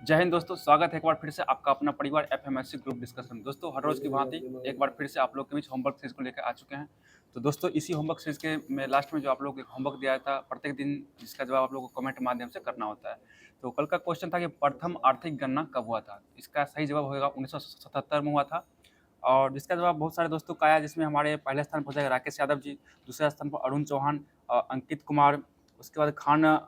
जय हिंद दोस्तों, स्वागत है एक बार फिर से आपका अपना परिवार एफएमएससी ग्रुप डिस्कशन। दोस्तों हर रोज़ की भांति एक बार फिर से आप लोग के बीच होमवर्क सीरीज को लेकर आ चुके हैं। तो दोस्तों इसी होमवर्क सीरीज के में लास्ट में जो आप लोग को एक होमवर्क दिया था प्रत्येक दिन, जिसका जवाब आप लोगों को कमेंट के माध्यम से करना होता है। तो कल का क्वेश्चन था कि प्रथम आर्थिक गणना कब हुआ था। इसका सही जवाब होगा 1977 में हुआ था। और जिसका जवाब बहुत सारे दोस्तों का आया, जिसमें हमारे पहले स्थान पर हो जाएगा राकेश यादव जी, दूसरे स्थान पर अरुण चौहान, अंकित कुमार, उसके बाद खान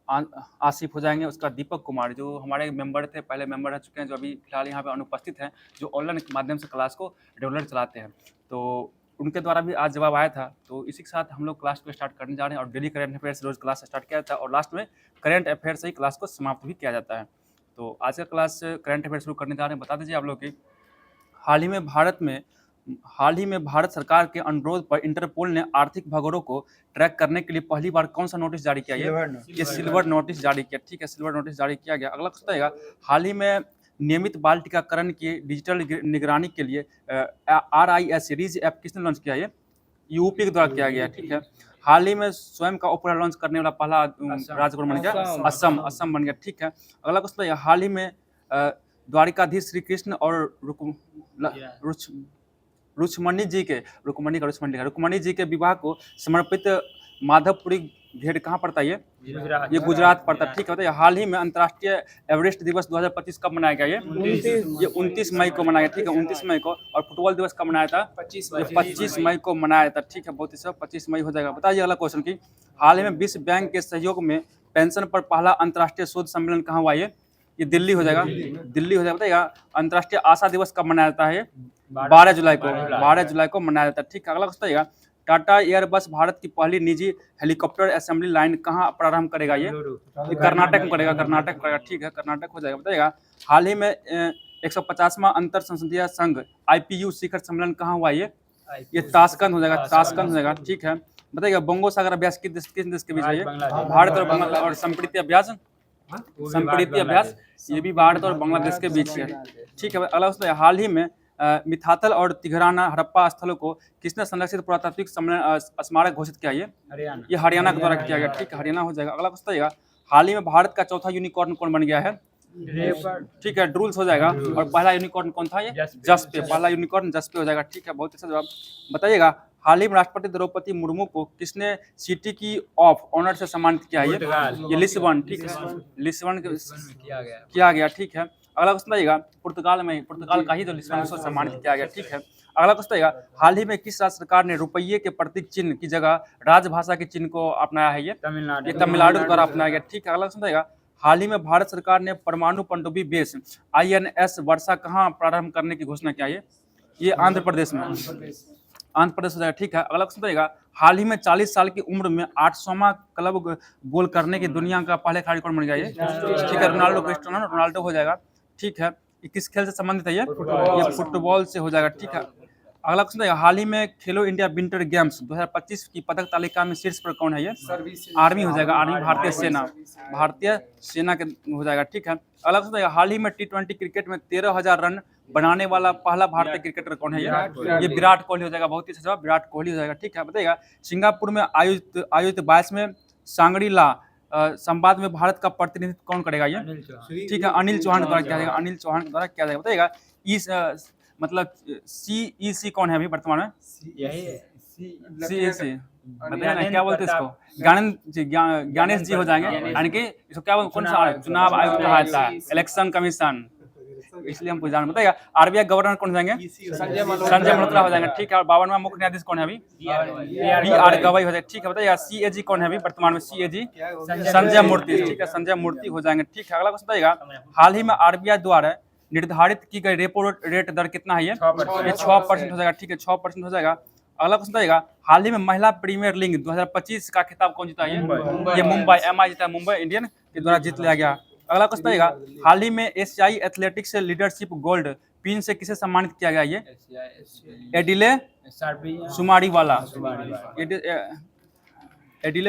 आसिफ हो जाएंगे, उसका दीपक कुमार जो हमारे मेंबर थे, पहले मेंबर रह चुके हैं, जो अभी फिलहाल यहाँ पे अनुपस्थित हैं, जो ऑनलाइन के माध्यम से क्लास को रेगुलर चलाते हैं। तो उनके द्वारा भी आज जवाब आया था। तो इसी के साथ हम लोग क्लास को स्टार्ट करने जा रहे हैं और डेली करंट अफेयर्स रोज क्लास स्टार्ट किया जाता है और लास्ट में करंट अफेयर से ही क्लास को समाप्त भी किया जाता है। तो आज का क्लास करंट अफेयर शुरू करने जा रहे हैं। बता दीजिए आप लोग की हाल ही में भारत सरकार के अनुरोध पर इंटरपोल ने आर्थिक भगोड़ों को ट्रैक करने के लिए पहली बार कौन सा नोटिस जारी किया? ये सिल्वर नोटिस जारी किया। ठीक है, सिल्वर नोटिस जारी किया गया। अगला क्वेश्चन आएगा, हाल ही में नियमित बाल टीकाकरण की डिजिटल निगरानी के लिए RIS रीज ऐप किसने लॉन्च किया? ये यूपी के द्वारा किया गया। ठीक है, हाल ही में स्वयं का ओपेरा लॉन्च करने वाला पहला राज्य बन गया असम बन गया। ठीक है, अगला क्वेश्चन है, हाल ही में द्वारिकाधीश श्री कृष्ण और रुक्मणी जी के विवाह को समर्पित माधवपुरी घेट कहाँ पड़ता है? ये गुजरात पड़ता है। ठीक है, बताइए हाल ही में अंतर्राष्ट्रीय एवरेस्ट दिवस 2025 कब मनाया गया? ये 29 मई को मनाया गया। ठीक है, 29 मई को। और फुटबॉल दिवस कब मनाया था? 25 मई को मनाया था। ठीक है, बहुत ही सब 25 मई हो जाएगा। बताइए अगला क्वेश्चन की, हाल ही में विश्व बैंक के सहयोग में पेंशन पर पहला अंतर्राष्ट्रीय शोध सम्मेलन कहाँ हुआ? ये दिल्ली हो जाएगा। दिल्ली हो जाएगा। बताइएगा अंतर्राष्ट्रीय आशा दिवस कब मनाया जाता है? 12 जुलाई को मनाया जाता है। ठीक है, अगला क्वेश्चन आएगा, टाटा एयरबस भारत की पहली निजी हेलीकॉप्टर असेंबली लाइन कहाँ प्रारंभ करेगा? ये कर्नाटक में करेगा। ठीक है, कर्नाटक हो जाएगा। बताइएगा हाल ही में 150वां अंतर संसदीय संघ IPU शिखर सम्मेलन कहाँ हुआ? ये ताशकंद हो जाएगा। ठीक है, बताइएगा बंगो सागर अभ्यास किस देश के बीच है? भारत और बांग्लादेश। और संप्रीति अभ्यास ये भी भारत और बांग्लादेश के बीच है। ठीक है, अगला क्वेश्चन, हाल ही में मिथातल और तिघराना हड़प्पा स्थलों को किसने संरक्षित पुरातात्विक स्मारक घोषित किया? ये हरियाणा के द्वारा किया गया। ठीक है, हरियाणा हो जाएगा। अगला क्वेश्चन आएगा, हाल ही में भारत का चौथा यूनिकॉर्न कौन बन गया है? ठीक है, ड्रूल्स हो जाएगा। और पहला यूनिकॉर्न कौन था? ये जसपे। पहला यूनिकॉर्न जसपे हो जाएगा। ठीक है, बहुत अच्छा जवाब। बताइएगा हाल ही में राष्ट्रपति द्रौपदी मुर्मू को किसने सिटी की ऑफ ऑनर से सम्मानित किया है? ये लिस्बन। ठीक है, लिस्बन किया गया। ठीक है, अगला क्वेश्चन आएगा, पुर्तगाल का ही जो लिस्बन से सम्मानित किया गया। ठीक है, अगला क्वेश्चन आएगा, हाल ही में किस राज्य सरकार ने रुपये के प्रतीक चिन्ह की जगह राजभाषा के चिन्ह को अपनाया है? ये तमिलनाडु द्वारा अपनाया गया। ठीक है, अगला क्वेश्चन आएगा, हाल ही में भारत सरकार ने परमाणु पनडुब्बी बेस INS वर्षा कहाँ प्रारंभ करने की घोषणा किया? ये आंध्र प्रदेश में हो जाएगा। ठीक है, अगला क्वेश्चन रहेगा, हाल ही में 40 साल की उम्र में 800वां क्लब गोल करने की दुनिया का पहले खिलाड़ी कौन बन गया? ये ठीक है, रोनाल्डो हो जाएगा। ठीक है, ये किस खेल से संबंधित है? ये फुटबॉल से हो जाएगा। ठीक है, अगला क्वेश्चन है, हाल ही में खेलो इंडिया विंटर गेम्स 2025 की पदक तालिका में शीर्ष पर कौन है? ये आर्मी हो जाएगा। आर्मी भारतीय सेना के हो जाएगा। ठीक है, अगला क्वेश्चन है, हाल ही में T20 क्रिकेट में 13,000 रन बनाने वाला पहला भारतीय क्रिकेटर कौन है? ये विराट कोहली हो जाएगा। बहुत ही अच्छा जवाब, विराट कोहली हो जाएगा। ठीक है, बताइएगा सिंगापुर में आयोजित 22वें सांग्री-ला संवाद में भारत का प्रतिनिधित्व कौन करेगा? ये ठीक है, अनिल चौहान के द्वारा किया जाएगा। बताइएगा इस मतलब CEC कौन है अभी वर्तमान में? CEC बताइए क्या बोलते हैं इसको? ज्ञानेश जी हो जाएंगे। यानी कि इसको क्या बोलते, कौन सा चुनाव आयोग कहा जाता है? इलेक्शन कमीशन, इसलिए हमको जान। बताइएगा RBI गवर्नर कौन हो जाएंगे? संजय मल्होत्रा हो जाएंगे। ठीक है, और 52वां मुख्य न्यायाधीश कौन है अभी? BR गवई हो जाएगा। ठीक है, बताइएगा CAG कौन है अभी वर्तमान में? CAG संजय मूर्ति। ठीक है, संजय मूर्ति हो जाएंगे। ठीक है, अगला क्वेश्चन बताइएगा, हाल ही में RBI द्वारा निर्धारित की गई रेपो रेट दर कितना है? ये 6% हो जाएगा। ठीक है, 6% हो जाएगा। अगला क्वेश्चन बताइएगा, हाल ही में महिला प्रीमियर लीग 2025 का खिताब कौन जीता? ये मुंबई MI जीता, मुंबई इंडियन के द्वारा जीत लिया गया। अगला क्वेश्चन आएगा, हाल ही में एशियाई एथलेटिक्स लीडरशिप गोल्ड पिन से किसे सम्मानित किया गया? ये एडिले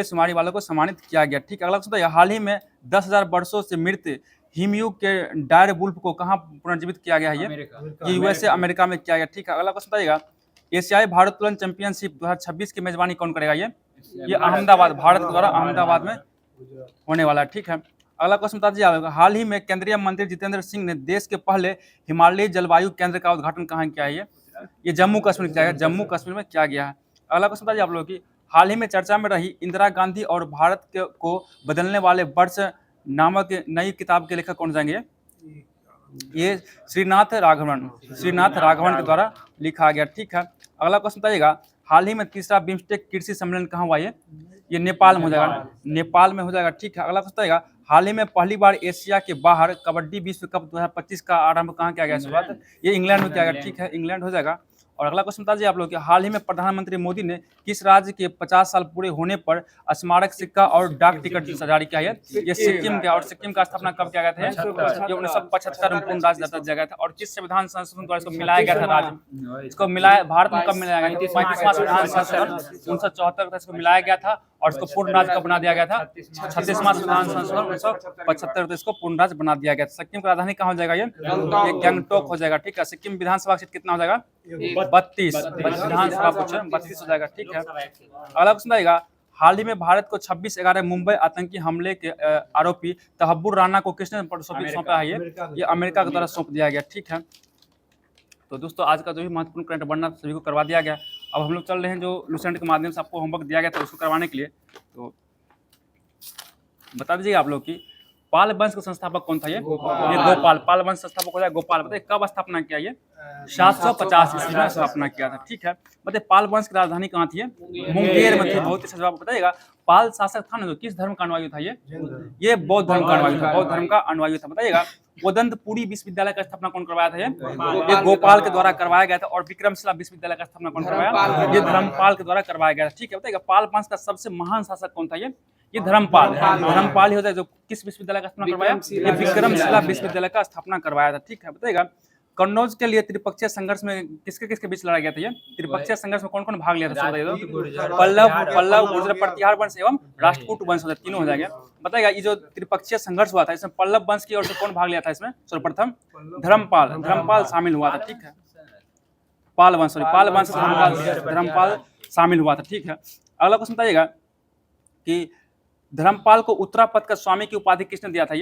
सुमारीवाला को सम्मानित किया गया। ठीक है, अगला क्वेश्चन आएगा, हाल ही में 10,000 वर्षों से मृत हिमयू के डायर वुल्फ को कहाँ पुनर्जीवित किया गया है? ये USA अमेरिका में किया गया। ठीक है, अगला क्वेश्चन आएगा, एशियाई भारोत्तोलन चैंपियनशिप 2026 की मेजबानी कौन करेगा? ये अहमदाबाद, भारत के द्वारा अहमदाबाद में होने वाला है। ठीक है, अगला क्वेश्चन बता दीजिए आप, हाल ही में केंद्रीय मंत्री जितेंद्र सिंह ने देश के पहले हिमालयी जलवायु केंद्र का उद्घाटन कहाँ किया है? ये जम्मू कश्मीर किया गया, जम्मू कश्मीर में किया गया है। अगला क्वेश्चन बताइए आप लोग की, हाल ही में चर्चा में रही इंदिरा गांधी और भारत को बदलने वाले वर्ष नामक नई किताब के लेखक कौन जाएंगे? ये श्रीनाथ राघवन के द्वारा लिखा गया, ठीक है। अगला क्वेश्चन बताइएगा, हाल ही में तीसरा बिम्स्टेक कृषि सम्मेलन कहाँ हुआ? ये नेपाल में हो जाएगा, नेपाल में हो जाएगा, ठीक है। अगला क्वेश्चन बताइएगा, हाल ही में पहली बार एशिया के बाहर कबड्डी विश्व कप 2025 का आरंभ कहाँ किया गया? शुरुआत ये इंग्लैंड में किया गया, ठीक है, इंग्लैंड हो जाएगा। और अगला क्वेश्चन बता दीजिए आप लोग कि हाल ही में प्रधानमंत्री मोदी ने किस राज्य के 50 साल पूरे होने पर स्मारक सिक्का और डाक टिकट जारी किया है? ये सिक्किम का, और सिक्किम का स्थापना कब किया गया था? ये 1975 में पूर्ण राज्य दिया गया था। और किस संविधान संशोधन द्वारा इसको मिलाया गया था? राज्य इसको मिलाया, भारत में कब मिलाया गया? 35वां संविधान संशोधन 1974 इसको मिलाया गया था और इसको पूर्ण राज्य कब बना दिया गया था? 36वां संविधान संशोधन 1975 इसको पूर्ण राज्य बना दिया गया था। सिक्किम की राजधानी कहाँ हो जाएगा? ये गंगटोक हो जाएगा, ठीक है। सिक्किम विधानसभा क्षेत्र कितना हो जाएगा? 32 विधानसभा पूछे 32 हो जाएगा, ठीक है। अगला क्वेश्चन आएगा, हाल ही में भारत को 26/11 मुंबई आतंकी हमले के आरोपी तहब्बुर राना को किसने सौंपा है? ये अमेरिका के द्वारा सौंप दिया गया, ठीक है। तो दोस्तों आज का जो भी महत्वपूर्ण करंट बनना सभी को करवा दिया गया। अब हम लोग चल रहे हैं जो लुसेंट के माध्यम से आपको होमवर्क दिया गया था उसको करवाने के लिए। तो बता दीजिएगा आप लोग की पाल वंश का संस्थापक कौन था? ये गोपाल, पाल वंश संस्थापक हो जाए गोपाल। बताइए कब स्थापना किया? ये 750 ईस्वी में स्थापना किया था, ठीक है। बताइए पाल वंश की राजधानी कहाँ थी? मुंगेर में थी। बहुत ही जवाब बताइएगा। पाल शासक था ना जो किस धर्म का अनुयायी था? ये बौद्ध धर्म का अनुयायी था, बौद्ध धर्म का अनुयायी था। बताइएगा उदंतपुरी विश्वविद्यालय का स्थापना कौन करवाया था? ये गोपाल के द्वारा करवाया गया था। और विक्रमशिला विश्वविद्यालय का स्थापना कौन करवाया? ये धर्मपाल के द्वारा करवाया गया था, ठीक है। बताइएगा पाल वंश का सबसे महान शासक कौन था? ये धर्मपाल ही होता है। जो किस विश्वविद्यालय का स्थापना करवाया? ये विक्रमशिला विश्वविद्यालय का स्थापना करवाया था, ठीक है। बताइएगा कन्नौज के लिए त्रिपक्षीय संघर्ष में किसके बीच लड़ा गया था? ये त्रिपक्षीय संघर्ष में कौन कौन भाग लिया था? पल्लव, गुर्जर, प्रतिहार वंश एवं राष्ट्रकूट वंश होता है, तीनों हो जाएंगे। बताइएगा ये जो त्रिपक्षीय संघर्ष हुआ था इसमें पल्लव वंश की ओर से कौन भाग लिया था? इसमें सर्वप्रथम धर्मपाल शामिल हुआ था, ठीक है। पाल वंश धर्मपाल शामिल हुआ था, ठीक है। अगला क्वेश्चन बताइएगा कि धर्मपाल को उत्तरापद का स्वामी की उपाधि किसने दिया था?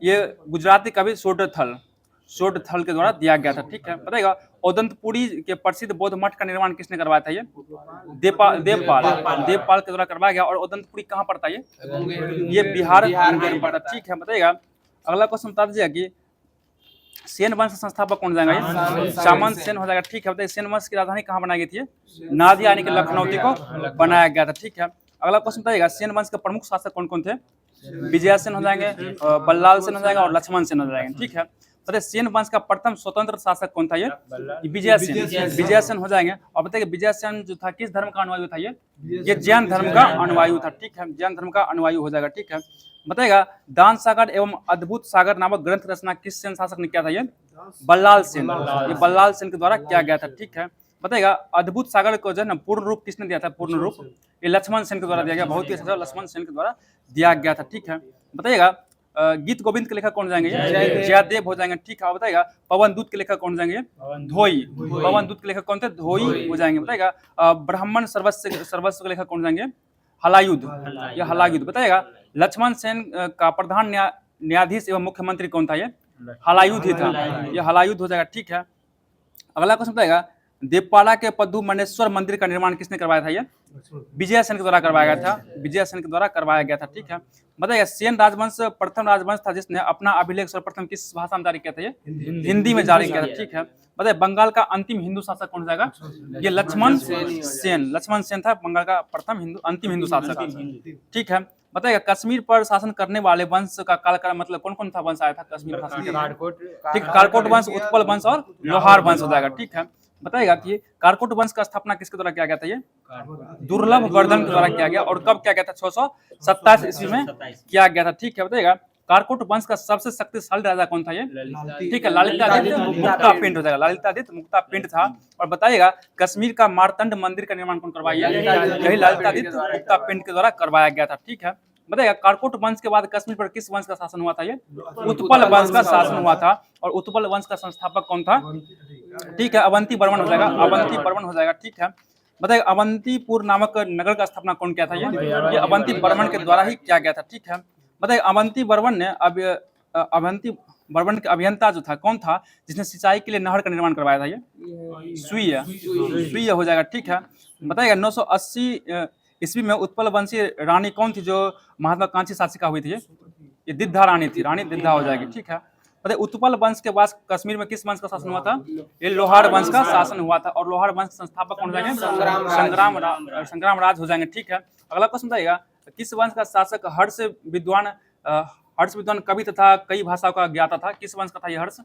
ये गुजराती कवि शोडथल के द्वारा दिया गया था, ठीक है। बताइएगा उदंतपुरी के प्रसिद्ध बौद्ध मठ का निर्माण किसने करवाया था? ये देवपाल के द्वारा करवाया गया। और उदंतपुरी कहाँ पड़ता है? ये बिहार में पड़ता, ठीक है। बताइएगा अगला क्वेश्चन बता दीजिए कि सेन वंश संस्थापक कौन जाएगा? सामंत सेन हो जाएगा, ठीक है। बताइए सेन वंश की राजधानी कहाँ बनाई गई थी? नादिया यानी कि लखनऊती को बनाया गया था, ठीक है। अगला क्वेश्चन बताइएगा सेन वंश के प्रमुख शासक कौन कौन थे? विजयासेन हो जाएंगे, बल्लाल सेन हो जाएगा और लक्ष्मण सेन हो जाएंगे, ठीक है। बताइए सेन वंश का प्रथम स्वतंत्र शासक कौन था? ये विजयासेन हो जाएंगे। और बताइए विजयासेन जो था किस धर्म का अनुयायी था? ये जैन धर्म का अनुयायी था, ठीक है। जैन धर्म का अनुयायी हो जाएगा, ठीक है। बताइएगा दान सागर एवं अद्भुत सागर नामक ग्रंथ रचना किस सेन शासक ने किया था? ये बल्लाल सेन, ये बल्लाल सेन के द्वारा किया गया था, ठीक है। बताइएगा अद्भुत सागर को जो है ना पूर्ण रूप किसने दिया था? पूर्ण रूप ये लक्ष्मण सेन के द्वारा दिया गया, बहुत ही अच्छा लक्ष्मण सेन के द्वारा दिया गया था, ठीक है। बताइएगा गीत गोविंद के लेखक कौन जाएंगे? जयदेव हो जाएंगे, ठीक है। बताइएगा पवन दूत के लेखक कौन जाएंगे? धोई, पवन दूत के लेखक कौन थे? धोई हो जाएंगे। बताइएगा ब्राह्मण सर्वस्व के लेखक कौन जाएंगे? हलायुद्ध, ये हलायुद्ध। बताइएगा लक्ष्मण सेन का प्रधान न्यायाधीश एवं मुख्यमंत्री कौन था? ये हलायुद्ध ही था, ये हलायुद्ध हो जाएगा, ठीक है। अगला क्वेश्चन बताइएगा देवपाड़ा के पद्मनेश्वर मंदिर का निर्माण किसने करवाया था? ये विजयासेन के द्वारा करवाया गया था, विजयासेन के द्वारा करवाया गया था, ठीक है। बताइए सेन राजवंश प्रथम राजवंश था जिसने अपना अभिलेख सर्वप्रथम किस भाषा में जारी किया था? ये हिंदी में जारी किया था, ठीक है। बताइए बंगाल का अंतिम हिंदू शासक कौन जाएगा? ये लक्ष्मण सेन था बंगाल का प्रथम अंतिम हिंदू शासक, ठीक है। बताइएगा कश्मीर पर शासन करने वाले वंश का कालक्रम मतलब कौन कौन था वंश आया था कश्मीर शासन के? ठीक, कारकोट वंश, उत्पल वंश और लोहार वंश हो जाएगा, ठीक है। बताइएगा कि कारकोट वंश का स्थापना किसके द्वारा किया गया था? ये दुर्लभ वर्धन के द्वारा किया गया। और कब किया गया था? 627 ईस्वी में किया गया था, ठीक है। बताइएगा कारकोट वंश का सबसे शक्तिशाली राजा कौन था? ये ठीक है ललितादित्य मुक्तापिंड हो जाएगा, ललितादित्य मुक्तापिंड था। और बताइएगा कश्मीर का मार्तंड मंदिर का निर्माण कौन करवाया? यही ललितादित्य मुक्तापिंड के द्वारा करवाया गया था, ठीक है। बताइएगा कारकोट वंश के बाद कश्मीर पर किस वंश का शासन हुआ था? ये उत्पल वंश का शासन हुआ था। और उत्पल वंश का संस्थापक कौन था? ठीक है अवंती बर्मन हो जाएगा, अवंती बर्मन हो जाएगा, ठीक है। बताइए अवंतीपुर नामक नगर का स्थापना कौन किया था? ये अवंती बर्मन के द्वारा ही किया गया था, ठीक है। बताइए अवंती वर्मन ने अवंती वर्मन के अभियंता जो था कौन था जिसने सिंचाई के लिए नहर का निर्माण करवाया था? ये सुई हो जाएगा। ठीक है, बताइएगा 980 ईस्वी में उत्पल वंशी रानी कौन थी जो महात्मा कांची शासिका हुई थी? ये दिद्धा रानी थी, रानी दिद्धा हो जाएगी। ठीक है, बताइए उत्पल वंश के बाद कश्मीर में किस वंश का शासन हुआ था? ये लोहार वंश का शासन हुआ था और लोहार वंश के संस्थापक कौन हो जाएंगे? संग्राम राज हो जाएंगे। ठीक है, अगला क्वेश्चन बताइएगा किस वंश का शासक हर्ष विद्वान कवि तथा कई भाषाओं का ज्ञाता था? किस वंश का था ये हर्ष?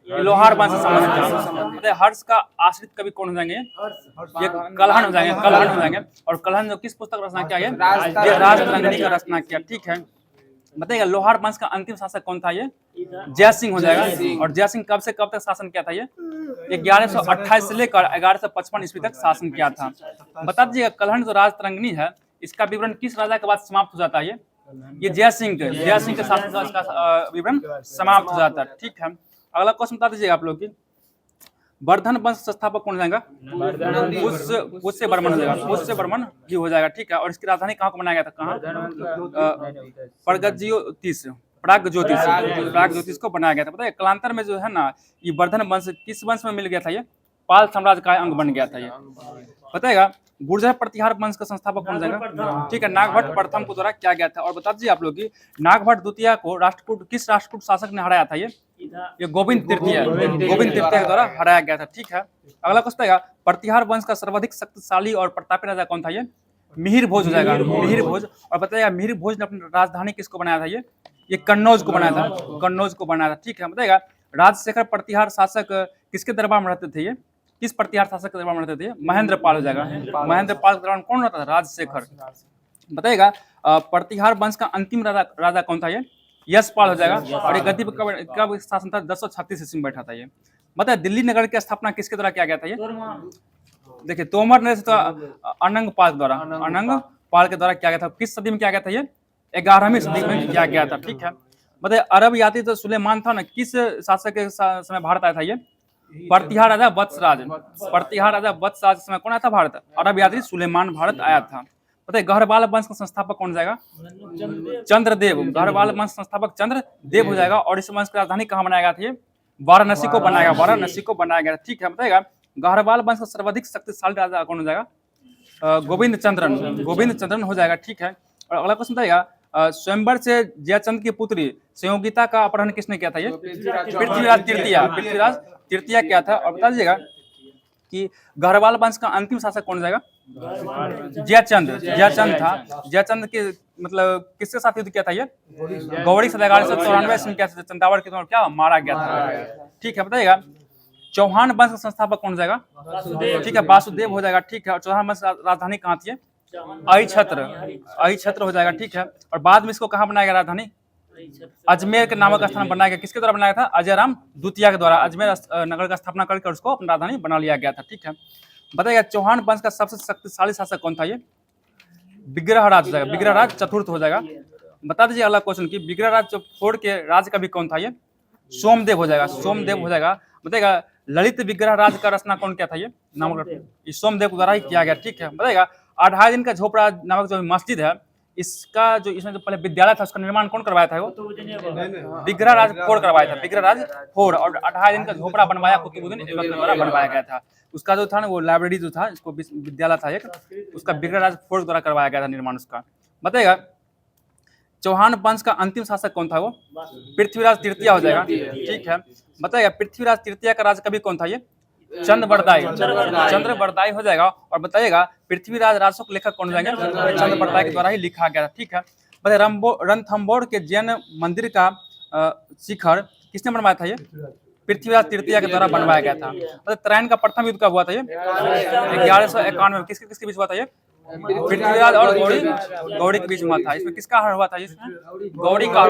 ये लोहार वंश से संबंधित था। हर्ष का आश्रित कवि कौन हो जाएंगे? ये कलहन हो जाएंगे। और कलहन जो किस पुस्तक रचना किया? ये राजतरंगिणी का रचना किया। ठीक है, बताइएगा लोहार वंश का अंतिम शासक कौन था? ये जयसिंह हो जाएगा। और जयसिंह कब से कब तक शासन किया था? ये 1128 से लेकर 1155 ईस्वी तक शासन किया था। बता दीजिएगा कलहन जो राजतरंगिणी है इसका विवरण किस राजा के बाद समाप्त हो जाता है? ये जयसिंह के शासन का इसका विवरण समाप्त हो जाता है। ठीक है, अगला क्वेश्चन बता दीजिएगा आप लोग की वर्धन वंश संस्थापक कौन हो जाएगा? पुष्य वर्मन हो जाएगा। पुष्य वर्मन ही हो जाएगा। ठीक है, और इसकी राजधानी कहाँ को बनाया गया था? कहाँ? प्रागज्योतिष को बनाया गया था। बताइए कालांतर में जो है ना ये वर्धन वंश किस वंश में मिल गया था? ये पाल साम्राज्य का अंग बन गया था। ये बताएगा गुर्जर प्रतिहार वंश का संस्थापक कौन जाएगा? ठीक है, नागभट्ट प्रथम को द्वारा किया गया था। और बता दीजिए आप लोग की नागभट्ट द्वितीय को किस राष्ट्रकूट शासक ने हराया था? ये गोविंद तृतीय के द्वारा हराया गया था। ठीक है, अगला क्वेश्चन आएगा प्रतिहार वंश का सर्वाधिक शक्तिशाली और प्रतापी राजा कौन था? ये मिहिर भोज हो जाएगा। मिहिर भोज। और बताइएगा मिहिर भोज ने अपनी राजधानी किसको बनाया था? ये कन्नौज को बनाया था। ठीक है, बताइएगा राजशेखर प्रतिहार शासक किसके दरबार में रहते थे? ये किस प्रतिहार शासक के दरबार में रहते थे? महेंद्र पाल हो जाएगा। महेंद्र पाल के दरबार कौन रहता था? राजशेखर। बताइएगा प्रतिहार वंश का अंतिम राजा कौन था? ये यशपाल हो जाएगा। और ये गद्दी पर कब शासन था? 1036 ईस्वी में बैठा था। ये बताइए दिल्ली नगर की स्थापना किसके द्वारा किया गया था? ये देखिए तोमर ने तो अनंग पाल के द्वारा किया गया था। किस सदी में किया गया था? ये 11वीं सदी में किया गया था। ठीक है, बताइए अरब यात्री तो सुलेमान था ना, किस शासक के समय भारत आया था? ये प्रतिहार राजा वत्सराज समय कौन आया था भारत? अरब यात्री सुलेमान भारत आया था। बताइए गहरवाल वंश का संस्थापक कौन जाएगा? चंद्रदेव। गहरवाल वंश संस्थापक चंद्रदेव हो जाएगा। और इस वंश की राजधानी कहाँ बनाया गया था? वाराणसी को बनाया गया। ठीक है, बताइएगा गहरवाल वंश का सर्वाधिक शक्तिशाली राजा कौन हो जाएगा? गोविंद चंद्रन हो जाएगा। ठीक है, और अगला क्वेश्चन बताइएगा स्वयंवर से जयचंद की पुत्री संयोगिता का अपहरण किसने किया था? ये पृथ्वीराज तृतीय क्या था? और बता दीजिएगा कि गहरवाल वंश का अंतिम शासक कौन जाएगा? जयचंद था। जयचंद के मतलब किसके साथ युद्ध किया था? ये गौड़ी से 1194 में किया था। चंदावर के द्वारा क्या मारा गया था। ठीक है, बताइएगा चौहान वंश का संस्थापक कौन जाएगा? ठीक है, वासुदेव हो जाएगा। ठीक है, और चौहान वंश राजधानी कहाँ थी? अहिछत्र हो जाएगा। ठीक है, और बाद में इसको कहाँ बनाया गया राजधानी? अजमेर के नामक स्थान बनाया गया। किसके द्वारा बनाया था? अजयराम द्वितीय के द्वारा अजमेर नगर का स्थापना करके उसको अपनी राजधानी बना लिया गया था। ठीक है, बताइए चौहान वंश का सबसे शक्तिशाली शासक कौन था? ये विग्रहराज हो जाएगा। विग्रहराज चतुर्थ हो जाएगा। बता दीजिए अगला क्वेश्चन की विग्रहराज फोड़ के राज कवि कौन था? ये सोमदेव हो जाएगा। बताइएगा ललित विग्रहराज का रचना कौन किया था? ये नामक सोमदेव के द्वारा ही किया गया। ठीक है, बताइएगा 28 दिन का झोपड़ा नामक जो मस्जिद है इसका जो इसमें जो पहले विद्यालय था उसका निर्माण कौन करवाया था? वो विग्रहराज फोड़ करवाया था। और 28 दिन का झोपड़ा बनवाया कुतुबुद्दीन ऐबक के द्वारा बनवाया गया था। उसका जो था ना वो लाइब्रेरी जो था इसको विद्यालय था एक, उसका विग्रहराज फोड़ द्वारा करवाया गया था निर्माण उसका। बताइएगा चौहान वंश का अंतिम शासक कौन था? वो पृथ्वीराज तृतीय हो जाएगा। ठीक है, बताइएगा पृथ्वीराज तृतीय का राज कवि कौन था? ये चंद्रबरदाई हो जाएगा। और बताइएगा पृथ्वीराज राजशोक लेखक कौन हो जाएंगे? चंद्रबरदाई के द्वारा ही लिखा गया। ठीक है, बताइए रणथंबोर के जैन मंदिर का शिखर किसने बनवाया था? ये पृथ्वीराज तृतीय के द्वारा बनवाया गया था। मतलब त्रैन का प्रथम युद्ध कब हुआ था? ये 1191 में। किसके बीच हुआ था? ये पृथ्वीराज और गौड़ी के बीच हुआ था। इसमें किसका हार हुआ था? इसमें गौड़ी का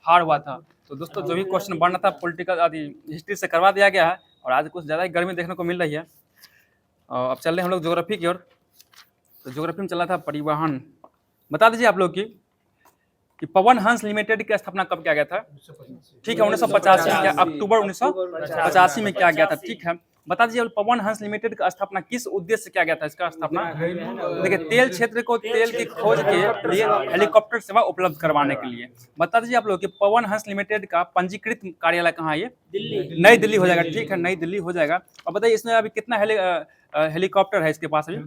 हार हुआ था। तो दोस्तों जो भी क्वेश्चन बनना था पॉलिटिकल आदि हिस्ट्री से करवा दिया गया है। और आज कुछ ज़्यादा ही गर्मी देखने को मिल रही है। अब चल रहे हम लोग ज्योग्राफी की ओर। तो ज्योग्राफी में चला था परिवहन। बता दीजिए आप लोग कि पवन हंस लिमिटेड की स्थापना कब किया गया था? ठीक है, 1985 में, अक्टूबर 1985 में किया गया था। ठीक है, बता दीजिए पवन हंस लिमिटेड का स्थापना किस उद्देश्य से किया गया था? इसका स्थापना देखिए तेल क्षेत्र को तेल की खोज के लिए हेलीकॉप्टर सेवा उपलब्ध करवाने के लिए। बता दीजिए आप लोग कि पवन हंस लिमिटेड का पंजीकृत कार्यालय कहाँ है? ये दिल्ली, नई दिल्ली हो जाएगा। ठीक है, नई दिल्ली हो जाएगा। और बताइए इसमें अभी कितना हेलीकॉप्टर है इसके पास? अभी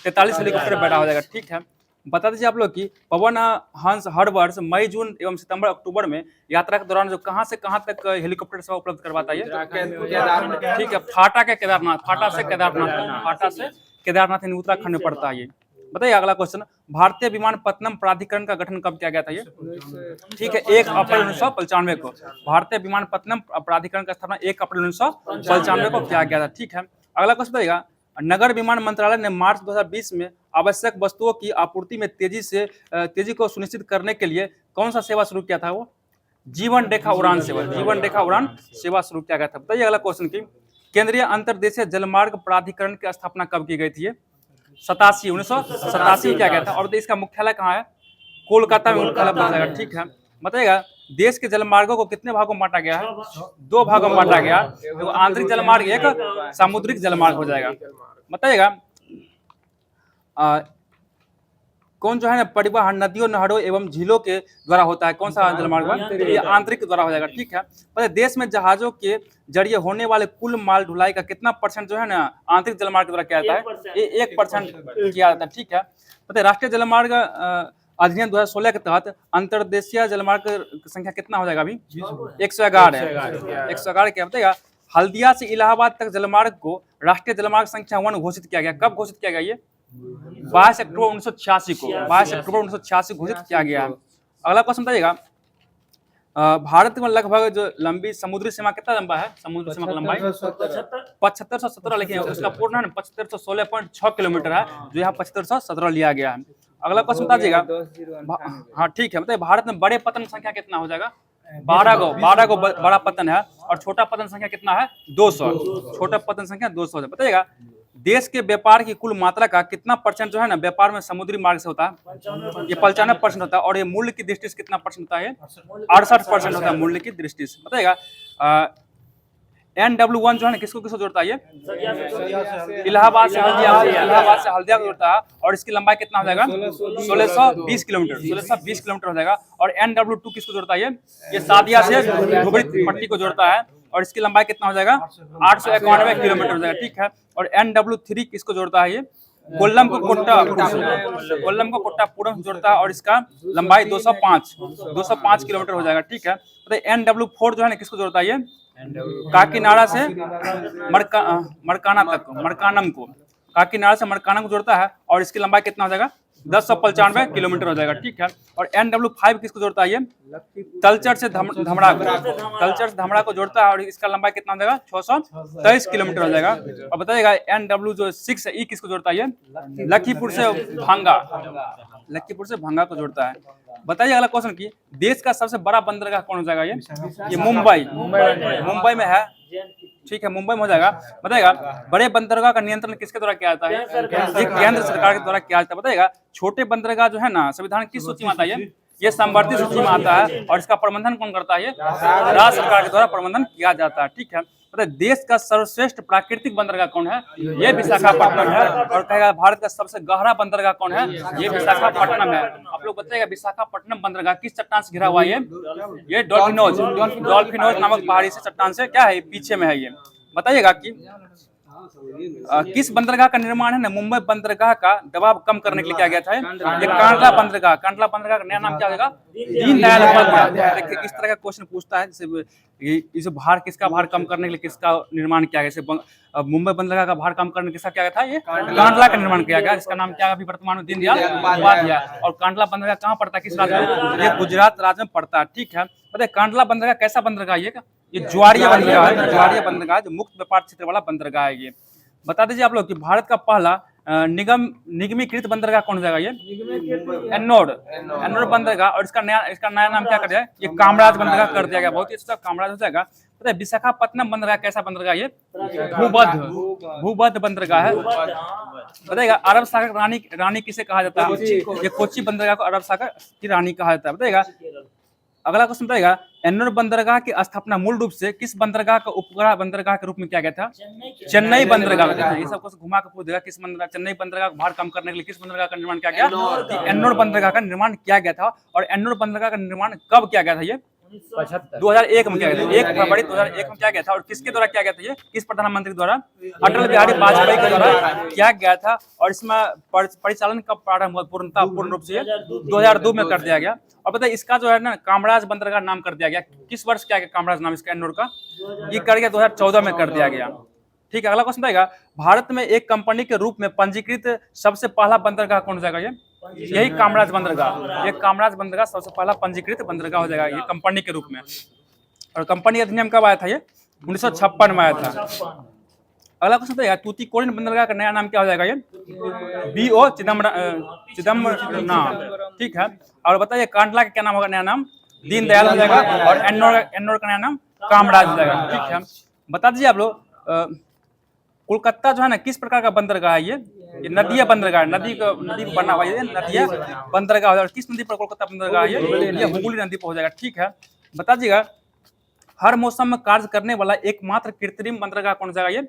43 हेलीकॉप्टर बैठा हो जाएगा। ठीक है, बता दीजिए आप लोग कि पवन हंस हर वर्ष मई, जून एवं सितंबर, अक्टूबर में यात्रा के दौरान जो कहाँ से कहाँ तक हेलीकॉप्टर सेवा उपलब्ध करवाता है? ठीक है, फाटा के केदारनाथ, फाटा से केदारनाथ, फाटा से केदारनाथ उत्तराखंड में पड़ता है ये। बताइए अगला क्वेश्चन, भारतीय विमानपत्तनम प्राधिकरण का गठन कब किया गया था? ये ठीक है 1 अप्रैल 1995 को भारतीय विमानपत्तनम प्राधिकरण का स्थापना 1 अप्रैल 1995 को किया गया था। ठीक है, अगला क्वेश्चन बताइएगा, नगर विमान मंत्रालय ने मार्च 2020 में आवश्यक वस्तुओं की आपूर्ति में तेजी को सुनिश्चित करने के लिए कौन सा सेवा शुरू किया था? वो जीवन रेखा उड़ान सेवा, जीवन रेखा उड़ान सेवा शुरू किया गया था। बताइए अगला क्वेश्चन की केंद्रीय अंतर्देशीय जलमार्ग प्राधिकरण की स्थापना कब की गई थी? 1987 में किया गया था। और इसका मुख्यालय कहाँ है? कोलकाता में मुख्यालय बना जाएगा। ठीक है, बताइएगा देश के जलमार्गों को कितने भागों में बांटा गया है? 2 भागों में बांटा गया। तो आंतरिक जलमार्ग, एक सामुद्रिक जलमार्ग हो जाएगा। बताइएगा कौन जो है ना परिवहन नदियों, नहरों एवं झीलों के द्वारा होता है? कौन सा जलमार्ग? ये आंतरिक द्वारा हो जाएगा। ठीक है, पता देश में जहाजों के जरिए होने वाले कुल माल ढुलाई का कितना % जो है ना आंतरिक जलमार्ग द्वारा किया जाता है? 1% किया जाता है। ठीक है, पता राष्ट्रीय जलमार्ग अधिनियम 2016 के तहत अंतर्देशीय जलमार्ग की संख्या कितना हो जाएगा? अभी 111 है। 111 क्या बताएगा? हल्दिया से इलाहाबाद तक जलमार्ग को राष्ट्रीय जलमार्ग संख्या 1 घोषित किया गया। कब घोषित किया गया? ये 22 अक्टूबर 1986 को, 22 अक्टूबर 1986 घोषित किया गया। अगला क्वेश्चन बताइएगा, भारत में लगभग जो लंबी समुद्री सीमा कितना लंबा है? समुद्री सीमा का लंबाई 7517, लेकिन उसका पूर्ण है 7516.6 किलोमीटर है, जो यहाँ 7517 लिया गया है। अगला क्वेश्चन बताइएगा, हाँ ठीक है, बताइए भारत में बड़े पतन संख्या कितना हो जाएगा? 12 गो बड़ा पतन है और छोटा पतन संख्या कितना है? 200। छोटा पतन संख्या 200 है। बताइएगा देश के व्यापार की कुल मात्रा का कितना % जो है ना व्यापार में समुद्री मार्ग से होता है? ये 95% होता है। और ये मूल्य की दृष्टि से कितना % होता है? 68% होता है मूल्य की दृष्टि से। बताइएगा NW1 जो है ना किसको जोड़ता है? ये इलाहाबाद से हल्दिया को जोड़ता है। और इसकी लंबाई कितना हो जाएगा? 1620 किलोमीटर, 1620 किलोमीटर हो जाएगा। और NW2 किसको जोड़ता है? ये सादिया से धुबरी पट्टी को जोड़ता है और इसकी लंबाई कितना हो जाएगा? 891 किलोमीटर हो जाएगा। ठीक है, और NW3 किसको जोड़ता है? ये कोल्लम को कोट्टापुरम जोड़ता है और इसका लंबाई 205 किलोमीटर हो जाएगा। ठीक है, तो NW4 जो है ना किसको जोड़ता है? ये काकीनाडा से मरकानम को काकीनाडा से मरकानम को जोड़ता है और इसकी लंबाई कितना हो जाएगा? 1095 किलोमीटर हो जाएगा। ठीक है, और NW5 किसको जोड़ता है? ये तलचर से धमड़ा को जोड़ता है और इसका लंबाई कितना हो जाएगा? 623 किलोमीटर हो जाएगा। और बताइएगा NW6 है, किसको जोड़ता है? ये लखीपुर से भांगा को जोड़ता है। बताइए अगला क्वेश्चन की देश का सबसे बड़ा बंदरगाह कौन हो जाएगा? ये मुंबई में है। ठीक है, मुंबई में हो जाएगा। बताइएगा बड़े बंदरगाह का नियंत्रण किसके द्वारा किया जाता है? ये केंद्र सरकार के द्वारा किया जाता है। बताइएगा छोटे बंदरगाह जो है ना संविधान किस सूची में आता है? ये संवर्धित सूची में आता है और इसका प्रबंधन कौन करता है? राज्य सरकार के द्वारा प्रबंधन किया जाता है। ठीक है, देश का सर्वश्रेष्ठ प्राकृतिक बंदरगाह कौन है? ये विशाखापट्टनम है। और कहेगा भारत का सबसे गहरा बंदरगाह कौन है? ये विशाखापट्टनम है। आप लोग बताइएगा विशाखापट्टनम बंदरगाह किस चट्टान से घिरा हुआ है? ये डॉल्फिनोज नामक पहाड़ी से चट्टान से क्या है? पीछे में है। ये बताइएगा कि किस बंदरगाह का निर्माण है ना मुंबई बंदरगाह का दबाव कम करने के लिए किया गया था? ये कांडला बंदरगाह का नया नाम क्या होगा? दीनदयाल उपाध्याय। देखिए इस तरह का क्वेश्चन पूछता है, जैसे भार किसका भार कम करने के लिए किसका निर्माण किया गया? जैसे मुंबई बंदरगाह का भार कम करने किसका क्या गया था? ये कांडला का निर्माण किया गया, जिसका नाम क्या अभी वर्तमान में दीनदयाल उपाध्याय। और कांडला बंदरगाह कहाँ पड़ता है? किस राज्य में? ये गुजरात राज्य में पड़ता है। ठीक है, बताइए कांडला बंदरगाह कैसा बंदरगाह? ये ज्वारीय बंदरगाह है। ज्वारीय बंदरगाह जो मुक्त व्यापार क्षेत्र वाला बंदरगाह है। ये बता दीजिए आप लोग कि भारत का पहला निगमीकृत बंदरगाह कौन जाएगा? ये एन्नोड बंदरगाह। और इसका नया नाम क्या कर दिया? ये कामराज बंदरगाह कर दिया गया। बहुत ही अच्छा कामराज हो जाएगा। पता है विशाखापट्टनम बंदरगाह कैसा बंदरगाह? ये भूबद्ध बंदरगाह है। बताइएगा अरब सागर रानी किसे कहा जाता है? ये कोच्चि बंदरगाह को अरब सागर की रानी कहा जाता है। बताइएगा अगला क्वेश्चन बताएगा, एन्नूर बंदरगाह की स्थापना मूल रूप से किस बंदरगाह का उपग्रह बंदरगाह के रूप में किया गया था? चेन्नई बंदरगाह। ये सब कुछ घुमा के पूछ देगा, किस बंदरगाह, चेन्नई बंदरगाह को भार कम करने के लिए किस बंदरगाह का निर्माण किया गया? एन्नूर बंदरगाह का निर्माण किया गया था। और एन्नूर बंदरगाह का निर्माण कब किया गया था? ये 2001 में किया गया था। 1 फरवरी 2001 में किया गया था। और किसके द्वारा किया गया था? ये किस प्रधानमंत्री द्वारा? अटल बिहारी वाजपेयी के द्वारा किया गया था। और इसमें परिचालन कब प्रारंभ हुआ पूर्ण रूप से? 2002 में कर दिया गया। और पता है इसका जो है ना, कामराज बंदरगाह नाम कर दिया गया। किस वर्ष क्या गया कामराज नाम इसका एन्नूर का? ये कर गया 2014 में कर दिया गया। ठीक है, अगला क्वेश्चन आएगा, भारत में एक कंपनी के रूप में पंजीकृत सबसे पहला बंदरगाह कौन जाएगा? ये यही कामराज बंदरगाह। ये कामराज बंदरगाह सबसे पहला पंजीकृत बंदरगाह हो जाएगा ये कंपनी के रूप में। और कंपनी अधिनियम कब आया था? ये 1956 में आया था। अगला क्वेश्चन आएगा, तूतीकोरिन बंदरगाह का नया नाम क्या हो जाएगा? ये BO चिदम्बरम। ठीक है, और बताइए कांडला का क्या नाम होगा? नया नाम दीनदयाल हो जाएगा। और एन्नूर का नया नाम कामराज हो जाएगा। ठीक है, बता दीजिए आप लोग, कोलकाता जो है ना किस प्रकार का बंदरगाह है? ये नदिया बंदरगाह, नदी को बना हुआ है, नदिया बंदरगाह हो जाएगा। किस नदी पर कोलकाता बंदरगाह है? ये हुगली नदी पर हो जाएगा। ठीक है, बता दीजिएगा, हर मौसम में कार्य करने वाला एकमात्र कृत्रिम बंदरगाह कौन जाएगा? ये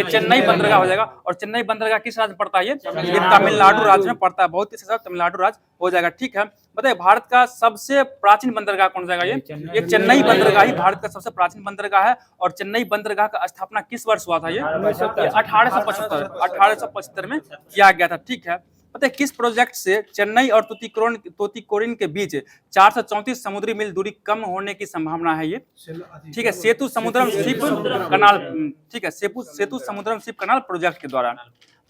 चेन्नई बंदरगाह हो जाएगा। और चेन्नई बंदरगाह किस राज्य में पड़ता है? ये तमिलनाडु राज्य में पड़ता है। बहुत ही सही, तमिलनाडु राज्य हो जाएगा। ठीक है, बताइए भारत का सबसे प्राचीन बंदरगाह कौन जाएगा? ये चेन्नई बंदरगाह ही भारत का सबसे प्राचीन बंदरगाह है। और चेन्नई बंदरगाह का स्थापना किस वर्ष हुआ था? ये 1875 में किया गया था। ठीक है, पता है किस प्रोजेक्ट से चेन्नई और तूतीकोरिन के बीच 434 समुद्री मील दूरी कम होने की संभावना है? ये ठीक है, सेतु समुद्रम शिप कनाल। ठीक है, सेतु समुद्रम शिप कनाल प्रोजेक्ट के द्वारा।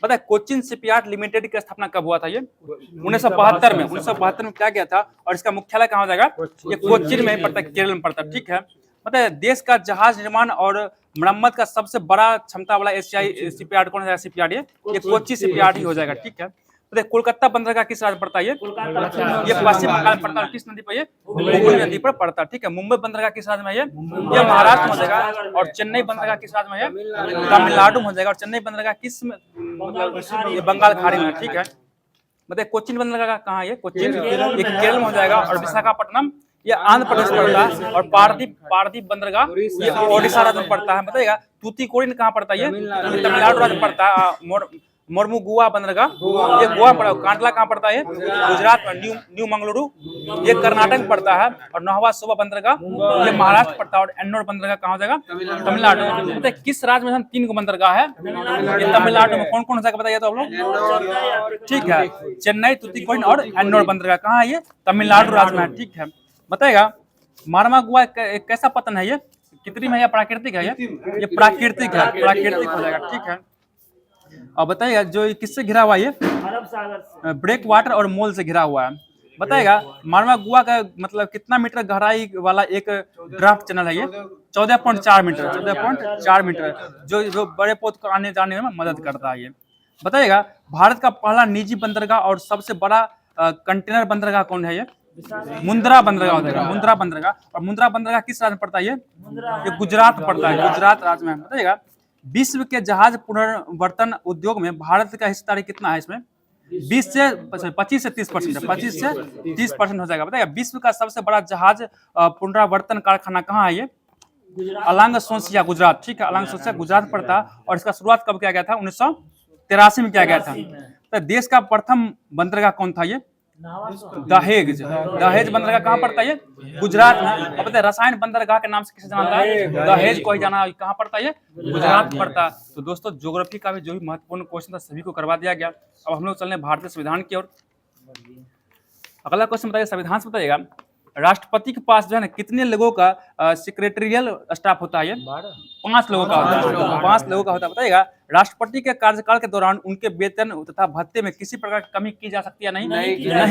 पता है कोचिन शिपयार्ड लिमिटेड की स्थापना कब हुआ था? ये 1972 में। 1972 में किया गया था। और इसका मुख्यालय कहाँ हो जाएगा? ये कोचिन में पड़ता है, केरल में पड़ता है। ठीक है, पता है देश का जहाज निर्माण और मरम्मत का सबसे बड़ा क्षमता वाला एशियाई शिपयार्ड कौन है? शिपयार्ड ये कोच्चि शिपयार्ड ही हो जाएगा। ठीक है, कोलकाता बंदरगाह किस राज्य पड़ता है? ये पश्चिम बंगाल में पड़ता है। किस नदी पर? ये हुगली नदी पर पड़ता है। ठीक है, मुंबई बंदरगाह किस राज्य में? ये महाराष्ट्र में हो जाएगा। और चेन्नई बंदरगाह किस राज्य में? ये तमिलनाडु में हो जाएगा। और चेन्नई बंदरगाह किस मतलब ये बंगाल खाड़ी में। ठीक है, मतलब कोचिन बंदरगाह कहाँ है? ये कोचिन ये केरल में हो जाएगा। और विशाखापट्टनम ये आंध्र प्रदेश में पड़ता है। और पारदीप बंदरगाह ये ओडिशा राज्य में पड़ता है। बताइएगा तूतीकोरिन कहाँ पड़ता है? ये तमिलनाडु राज्य में पड़ता है। मोरमुगुआ बंदरगाह ये गोवा पड़ा। कांडला कहाँ पड़ता है? गुजरात में, न्यू मंगलुरु ये कर्नाटक में पड़ता है। और नहवा सोबा बंदरगाह ये महाराष्ट्र पड़ता है। और एन्नूर बंदरगाह कहाँ हो जाएगा? तमिलनाडु। बताइए किस राज्य में 3 को बंदरगाह है? ये तमिलनाडु में। कौन कौन सा बताइए तो आप लोग? ठीक है, चेन्नई, तूतीकोरिन और एन्नूर बंदरगाह कहाँ है? ये तमिलनाडु राज्य में है। ठीक है, बताएगा मारमागुआ एक कैसा पतन है? ये कृत्रिम है या प्राकृतिक है? ये प्राकृतिक है, प्राकृतिक हो जाएगा। ठीक है, और बताइएगा जो किससे घिरा हुआ है? ये अरब सागर से, ब्रेक वाटर और मोल से घिरा हुआ है। बताइएगा मारमागुआ का मतलब कितना मीटर गहराई वाला एक ड्राफ्ट चैनल है? ये 14.4 मीटर, 14.4 मीटर जो बड़े पोत को आने जाने में मदद करता है। ये बताइएगा भारत का पहला निजी बंदरगाह और सबसे बड़ा कंटेनर बंदरगाह कौन है? ये मुंद्रा बंदरगाह हो जाएगा। मुंद्रा बंदरगाह। और मुंद्रा बंदरगाह किस राज्य में पड़ता है? ये गुजरात पड़ता है, गुजरात राज्य में। बताइएगा विश्व के जहाज पुनर्वर्तन उद्योग में भारत का हिस्सेदारी कितना है? इसमें 25 से 30%, 25 से 30% हो जाएगा। बताइएगा विश्व का सबसे बड़ा जहाज पुनरावर्तन कारखाना कहाँ है? ये अलांग सोसिया, गुजरात। ठीक है, अलांग सोसिया गुजरात पड़ता है। और इसका शुरुआत कब किया गया था? 1983 में किया गया था। तो देश का प्रथम बंदरगाह कौन था? ये दहेज बंदरगाह कहाँ पड़ता है? ये गुजरात में। अब पता है रसायन बंदरगाह के नाम से किसे जाना है? दहेज को ही जाना। कहाँ पड़ता है? ये गुजरात पड़ता है। तो दोस्तों ज्योग्राफी का भी जो भी महत्वपूर्ण क्वेश्चन था सभी को करवा दिया गया। अब हम लोग चल रहे हैं भारतीय संविधान की ओर। अगला क्वेश्चन बताइए, संविधान से बताइएगा राष्ट्रपति के पास जो है ना कितने लोगों का सेक्रेटरियल स्टाफ होता है? ये 5 लोगों का होता है। 5 लोगों का होता है। बताइएगा राष्ट्रपति के कार्यकाल के दौरान उनके वेतन तथा भत्ते में किसी प्रकार की कमी की जा सकती है? नहीं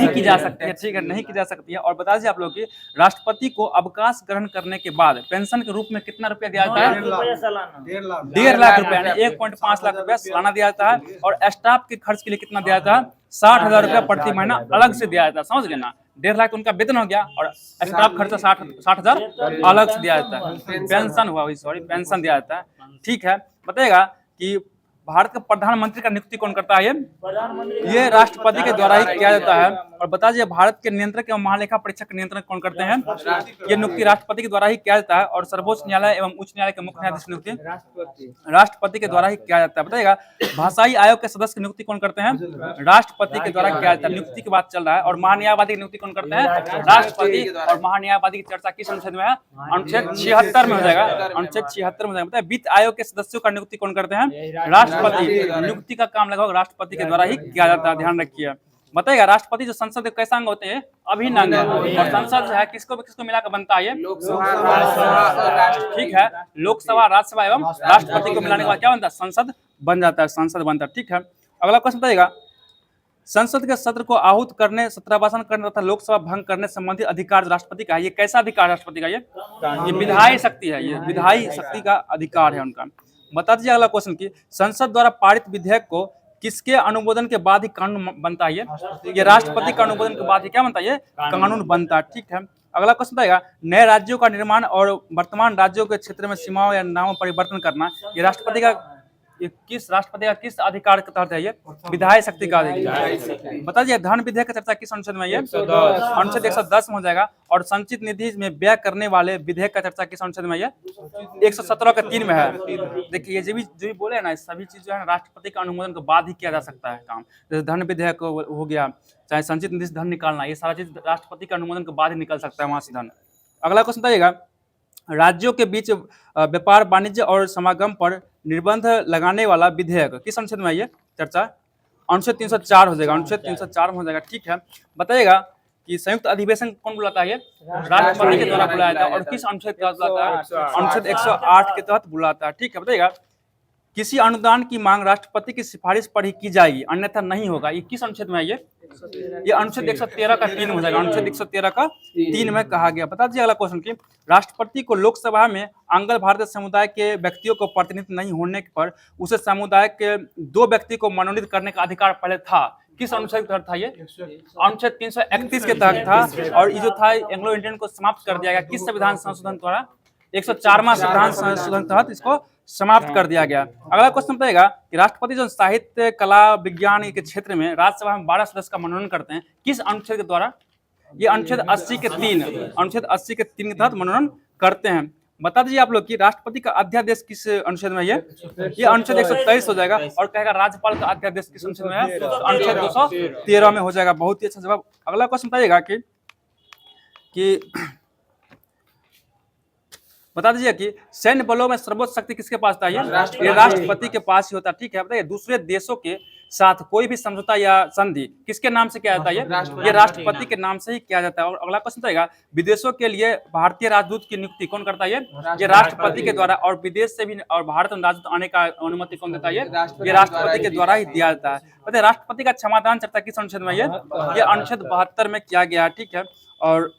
की जा सकती है। ठीक है, नहीं की जा सकती है। और बता दीजिए आप लोग कि राष्ट्रपति को अवकाश ग्रहण करने के बाद पेंशन के रूप में कितना रुपया दिया जाता है? 1.5 लाख रुपया, यानी 1.5 लाख रुपया सालाना दिया जाता है। और स्टाफ के खर्च के लिए कितना दिया जाता है? 60,000 रुपया प्रति महीना अलग से दिया जाता है। समझ गए ना? 1.5 लाख उनका वेतन हो गया और स्टाफ खर्चा 60,000 अलग से दिया जाता है। पेंशन हुआ, सॉरी पेंशन दिया जाता है। ठीक है, बताइएगा कि भारत का प्रधानमंत्री का नियुक्ति कौन करता है? ये राष्ट्रपति के द्वारा ही किया जाता है। और बता दीजिए भारत के नियंत्रक एवं महालेखा परीक्षक नियंत्रण कौन करते हैं? ये नियुक्ति राष्ट्रपति के द्वारा ही किया जाता है। और सर्वोच्च न्यायालय एवं उच्च न्यायालय के मुख्य न्यायाधीश नियुक्ति राष्ट्रपति के द्वारा ही किया जाता है। बताइएगा भाषाई आयोग के सदस्य की नियुक्ति कौन करते हैं? राष्ट्रपति के द्वारा किया जाता है। नियुक्ति की बात चल रहा है। और महान्यायवादी की नियुक्ति कौन करते हैं? राष्ट्रपति। और महान्यायवादी की चर्चा किस अनुच्छेद में है? अनुच्छेद 76 में हो जाएगा। अनुच्छेद 76 में हो जाएगा। वित्त आयोग के सदस्यों का नियुक्ति कौन करते हैं? राष्ट्रपति। नियुक्ति का काम लगभग राष्ट्रपति के द्वारा ही किया जाता है, ध्यान रखिए। बताइएगा राष्ट्रपति जो संसद के कैसा अंग होते हैं? अभिन्न अंग। और संसद जो है किसको मिलाकर बनता है? ठीक है, लोकसभा, राज्यसभा एवं राष्ट्रपति को मिलाने के बाद क्या बनता है? संसद बन जाता है, संसद बनता है। ठीक है, अगला क्वेश्चन बताइएगा संसद के सत्र को आहूत करने, सत्रावसान करने तथा लोकसभा भंग करने संबंधी अधिकार राष्ट्रपति का है। ये कैसा अधिकार राष्ट्रपति का? ये विधायी शक्ति है, ये विधायी शक्ति का अधिकार है उनका। बता दीजिए अगला क्वेश्चन की संसद द्वारा पारित विधेयक को किसके अनुमोदन के बाद ही कानून बनता है? ये राष्ट्रपति का अनुमोदन के बाद ही क्या बनता है? ये कानून बनता है। ठीक है, अगला क्वेश्चन बताइएगा नए राज्यों का निर्माण और वर्तमान राज्यों के क्षेत्र में सीमाओं या नामों परिवर्तन करना, ये राष्ट्रपति का किस राष्ट्रपति का किस अधिकार के तहत है? ये विधायी शक्ति का अधिकार। बता दीजिए धन विधेयक की चर्चा किस अनुच्छेद में? ये अनुच्छेद 110 में हो जाएगा। और संचित निधि में व्यय करने वाले विधेयक का चर्चा किस अनुच्छेद में? ये 117 का 3 में है। देखिए ये जो भी बोले ना, सभी चीज जो है राष्ट्रपति का अनुमोदन के बाद ही किया जा सकता है काम। जैसे धन विधेयक हो गया, चाहे संचित निधि से धन निकालना, ये सारा चीज राष्ट्रपति के अनुमोदन के बाद ही निकल सकता है वहां से धन। अगला क्वेश्चन बताइएगा राज्यों के बीच व्यापार वाणिज्य और समागम पर निर्बंध लगाने वाला विधेयक किस अनुच्छेद में है? ये चर्चा अनुच्छेद 304 हो जाएगा। अनुच्छेद 304 में हो जाएगा। ठीक है, बताइएगा कि संयुक्त अधिवेशन कौन बुलाता है? ये राष्ट्रपति के द्वारा बुलाया जाता है। और किस अनुच्छेद के तहत बुलाता है? अनुच्छेद 108 के तहत बुलाता है। ठीक है, बताइएगा किसी अनुदान की मांग राष्ट्रपति की सिफारिश पर ही की जाएगी अन्यथा नहीं होगा। ये किस अनुच्छेद में है? ये अनुच्छेद 113 का 3 हो जाएगा। अनुच्छेद 113 का 3 में कहा गया। बता दीजिए अगला क्वेश्चन की राष्ट्रपति को लोकसभा में आंग्ल भारतीय समुदाय के व्यक्तियों को प्रतिनिधित्व नहीं होने पर उसे समुदाय के 2 व्यक्ति को मनोनीत करने का अधिकार पहले था। किस अनुच्छेद के तहत था? ये अनुच्छेद 331 के तहत था। और ये जो था एंग्लो इंडियन को समाप्त कर दिया गया किस संविधान संशोधन द्वारा? 104वां संविधान संशोधन तहत इसको समाप्त कर दिया गया। अगला क्वेश्चन बताएगा कि राष्ट्रपति जो साहित्य, कला, विज्ञान के क्षेत्र में राज्यसभा में 12 सदस्य का मनोनयन करते हैं किस अनुच्छेद के द्वारा? ये अनुच्छेद 80 के 3 अनुच्छेद 80 के 3 के तहत मनोनयन करते हैं। बता दीजिए आप लोग कि राष्ट्रपति का अध्यादेश किस अनुच्छेद में? ये अनुच्छेद 123 हो जाएगा। और कहेगा राज्यपाल का अध्यादेश किस अनुच्छेद में है? अनुच्छेद 213 में हो जाएगा। बहुत ही अच्छा जवाब। अगला क्वेश्चन बताइएगा कि बता दीजिए कि सैन्य बलों में सर्वोच्च शक्ति किसके पास था? ये राष्ट्रपति के पास ही होता है। ठीक है, बताइए दूसरे देशों के साथ कोई भी समझौता या संधि किसके नाम से किया जाता है? ये राष्ट्रपति के नाम से ही किया जाता है। और अगला क्वेश्चन बताइएगा विदेशों के लिए भारतीय राजदूत की नियुक्ति कौन करता है? ये राष्ट्रपति के द्वारा। और विदेश से भी और भारत में राजदूत आने का अनुमति कौन देता है? ये राष्ट्रपति के द्वारा ही दिया जाता है। बताइए राष्ट्रपति का क्षमादान चर्चा किस अनुच्छेद में? ये अनुच्छेद 72 में किया गया है। ठीक है, और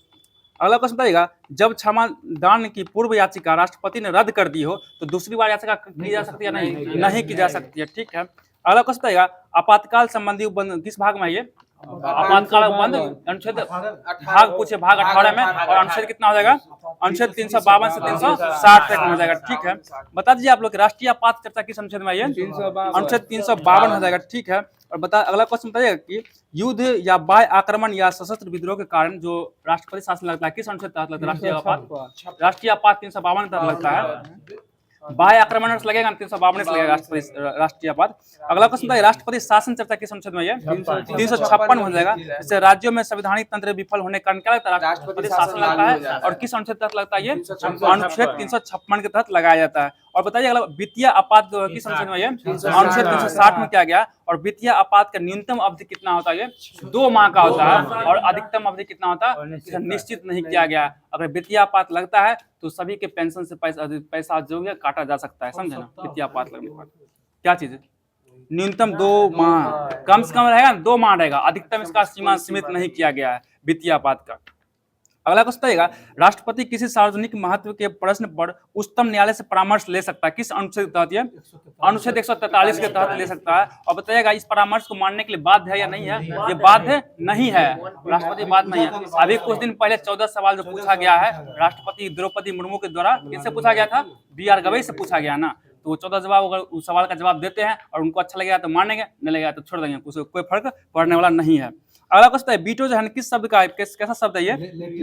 अगला क्वेश्चन बताइएगा जब क्षमादान की पूर्व याचिका राष्ट्रपति ने रद्द कर दी हो तो दूसरी बार याचिका की जा सकती है? नहीं की जा सकती है। ठीक है, अगला क्वेश्चन बताइएगा आपातकाल संबंधी उपबंध किस भाग में है? ये आपातकाल उपबंध अनुच्छेद भाग पूछे भाग 18 में। और अनुच्छेद कितना हो जाएगा? अनुच्छेद 352 से 360 तक हो जाएगा। ठीक है, बता दीजिए आप लोग राष्ट्रीय आपात चर्चा किस अनुच्छेद में? ये अनुच्छेद 352 हो जाएगा। ठीक है, और बता अगला क्वेश्चन बताइएगा कि युद्ध या बाह्य आक्रमण या सशस्त्र विद्रोह के कारण जो राष्ट्रपति शासन लगता है किस अनुच्छेद तहत लगता है? राष्ट्रीय आपात 352 तहत लगता है। बाह्य आक्रमण लगेगा 352 से लगेगा राष्ट्रीय आपात। अगला क्वेश्चन बताइए राष्ट्रपति शासन चर्चा किस अनुच्छेद में? 356 हो जाएगा। इससे राज्यों में संवैधानिक तंत्र विफल होने के कारण क्या लगता है? राष्ट्रपति शासन लगता है। और किस अनुच्छेद तहत लगता है? ये अनुच्छेद 356 के तहत लगाया जाता है। और बताइए अगला वित्तीय आपात किस अनुच्छेद में? अनुच्छेद 360 में किया गया। और वित्तीय आपात का न्यूनतम अवधि कितना होता है? ये 2 माह का होता है। और अधिकतम अवधि कितना होता है? निश्चित नहीं किया गया। अगर वित्तीय आपात लगता है तो सभी के पेंशन से पैसा जो है काटा जा सकता है, समझे ना? वित्तीय आपात लगने पर क्या चीज है? न्यूनतम 2 माह, कम से कम रहेगा 2 माह रहेगा। अधिकतम इसका सीमा सीमित नहीं किया गया है वित्तीय आपात का। अगला क्वेश्चन बताइएगा राष्ट्रपति किसी सार्वजनिक महत्व के प्रश्न पर उच्चतम न्यायालय से परामर्श ले सकता है किस अनुच्छेद के तहत? ये अनुच्छेद 143 के तहत ले सकता है। और बताइएगा इस परामर्श को मानने के लिए बाध्य है या नहीं है? ये बाध्य नहीं है, राष्ट्रपति बाध्य नहीं है। अभी कुछ दिन पहले 14 सवाल जो पूछा गया है राष्ट्रपति द्रौपदी मुर्मू के द्वारा, किससे पूछा गया था? BR गवई से पूछा गया ना। तो वो 14 जवाब अगर उस सवाल का जवाब देते हैं और उनको अच्छा लगेगा तो मानेंगे, नहीं लगेगा तो छोड़ देंगे, उससे कोई फर्क पड़ने वाला नहीं है। अगला क्वेश्चन है बीटो जो है किस शब्द का है, कैसा शब्द है ये,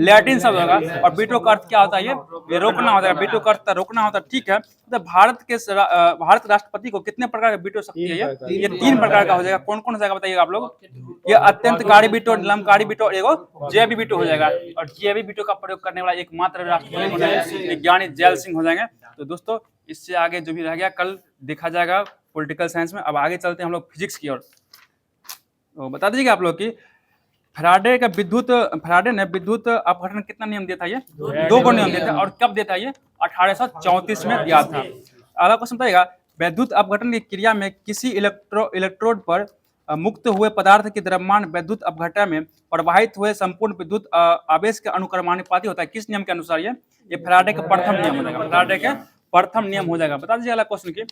लैटिन शब्द होगा। और बीटो का अर्थ क्या होता है, ये रोकना होता है, बीटो का अर्थ रोकना होता है, ठीक है। तो भारत राष्ट्रपति को कितने प्रकार का बीटो शक्ति है, ये 3 प्रकार का हो जाएगा। कौन कौन हो जाएगा बताइएगा आप लोग, ये अत्यंतकारी बीटो, निलंबकारी बीटो और एगो जेबी बीटो हो जाएगा। और जेबी बीटो का प्रयोग करने वाला एकमात्र राष्ट्रपति हो जाएगा विज्ञानी जैल सिंह हो जाएंगे। तो दोस्तों इससे आगे जो भी रह गया कल देखा जाएगा पॉलिटिकल साइंस में। अब आगे चलते हैं हम लोग फिजिक्स की ओर। तो बता दीजिएगा आप लोग की फैराडे ने विद्युत अपघटन कितना नियम दिया था, ये 2 को नियम दिया था। और कब दिया था, ये 1834 में दिया था। अगला क्वेश्चन बताइएगा विद्युत अपघटन की क्रिया में किसी इलेक्ट्रोड पर मुक्त हुए पदार्थ की द्रव्यमान विद्युत अपघटन में प्रवाहित हुए संपूर्ण विद्युत आवेश के अनुक्रमानुपाती होता है, किस नियम के अनुसार, ये फैराडे का प्रथम नियम हो जाएगा, फैराडे के प्रथम नियम हो जाएगा। बता दीजिए अगला क्वेश्चन की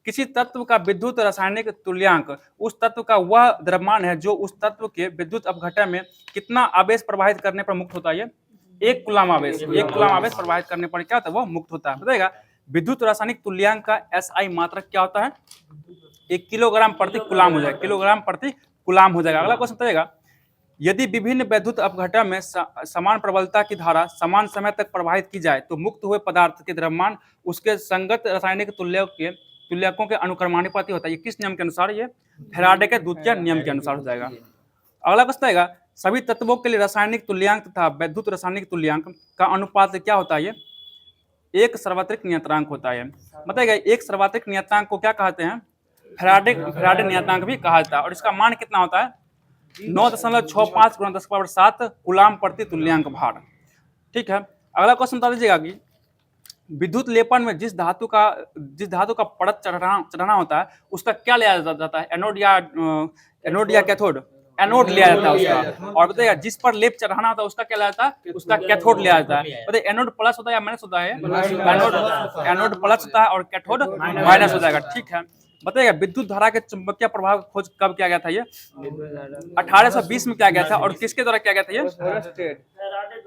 किसी तत्व का विद्युत रासायनिक तुल्यांक उस तत्व का वह द्रव्यमान है जो उस तत्व के विद्युत अपघटन में कितना आवेश प्रवाहित करने पर मुक्त होता है, 1 कूलम आवेश, 1 कूलम आवेश प्रवाहित करने पर क्या होता है, वो मुक्त होता है। बताइएगा विद्युत रासायनिक तुल्यांक का SI मात्रक क्या होता है, 1 किलोग्राम प्रति कूलम हो जाएगा, किलोग्राम प्रति कूलम हो जाएगा। अगला क्वेश्चन बताइएगा यदि विभिन्न विद्युत अपघटन में समान प्रबलता की धारा समान समय तक प्रवाहित की जाए तो मुक्त हुए पदार्थ के द्रव्यमान उसके संगत रासायनिक तुल्यकों के अनुक्रमानुपाती होता है, ये किस नियम के अनुसार, ये फैराडे के द्वितीय नियम के अनुसार हो जाएगा। अगला क्वेश्चन आएगा सभी तत्वों के लिए रासायनिक तुल्यांक तथा विद्युत रासायनिक तुल्यांक का अनुपात क्या होता है, ये एक सार्वत्रिक नियतांक होता है। बताइएगा एक सार्वत्रिक नियतांक को क्या कहते हैं, फैराडे नियतांक भी कहा जाता है। और इसका मान कितना होता है, 9.65 × 10⁷ कूलम प्रति तुल्यांक भार, ठीक है। अगला क्वेश्चन बता दीजिएगा कि विद्युत लेपन में जिस धातु का परत चढ़ाना होता है उसका क्या लिया जाता है, एनोड या कैथोड, एनोड लिया जाता है उसका। और बताइए जिस पर लेप चढ़ाना होता है उसका क्या लिया जाता है, उसका कैथोड लिया जाता है। बताइए एनोड प्लस होता है या माइनस होता है, एनोड प्लस होता है और कैथोड माइनस हो जाएगा, ठीक है। बताइएगा विद्युत धारा के चुंबकीय प्रभाव की खोज कब किया गया था, ये 1820 में किया गया था। और किसके द्वारा किया गया था, ये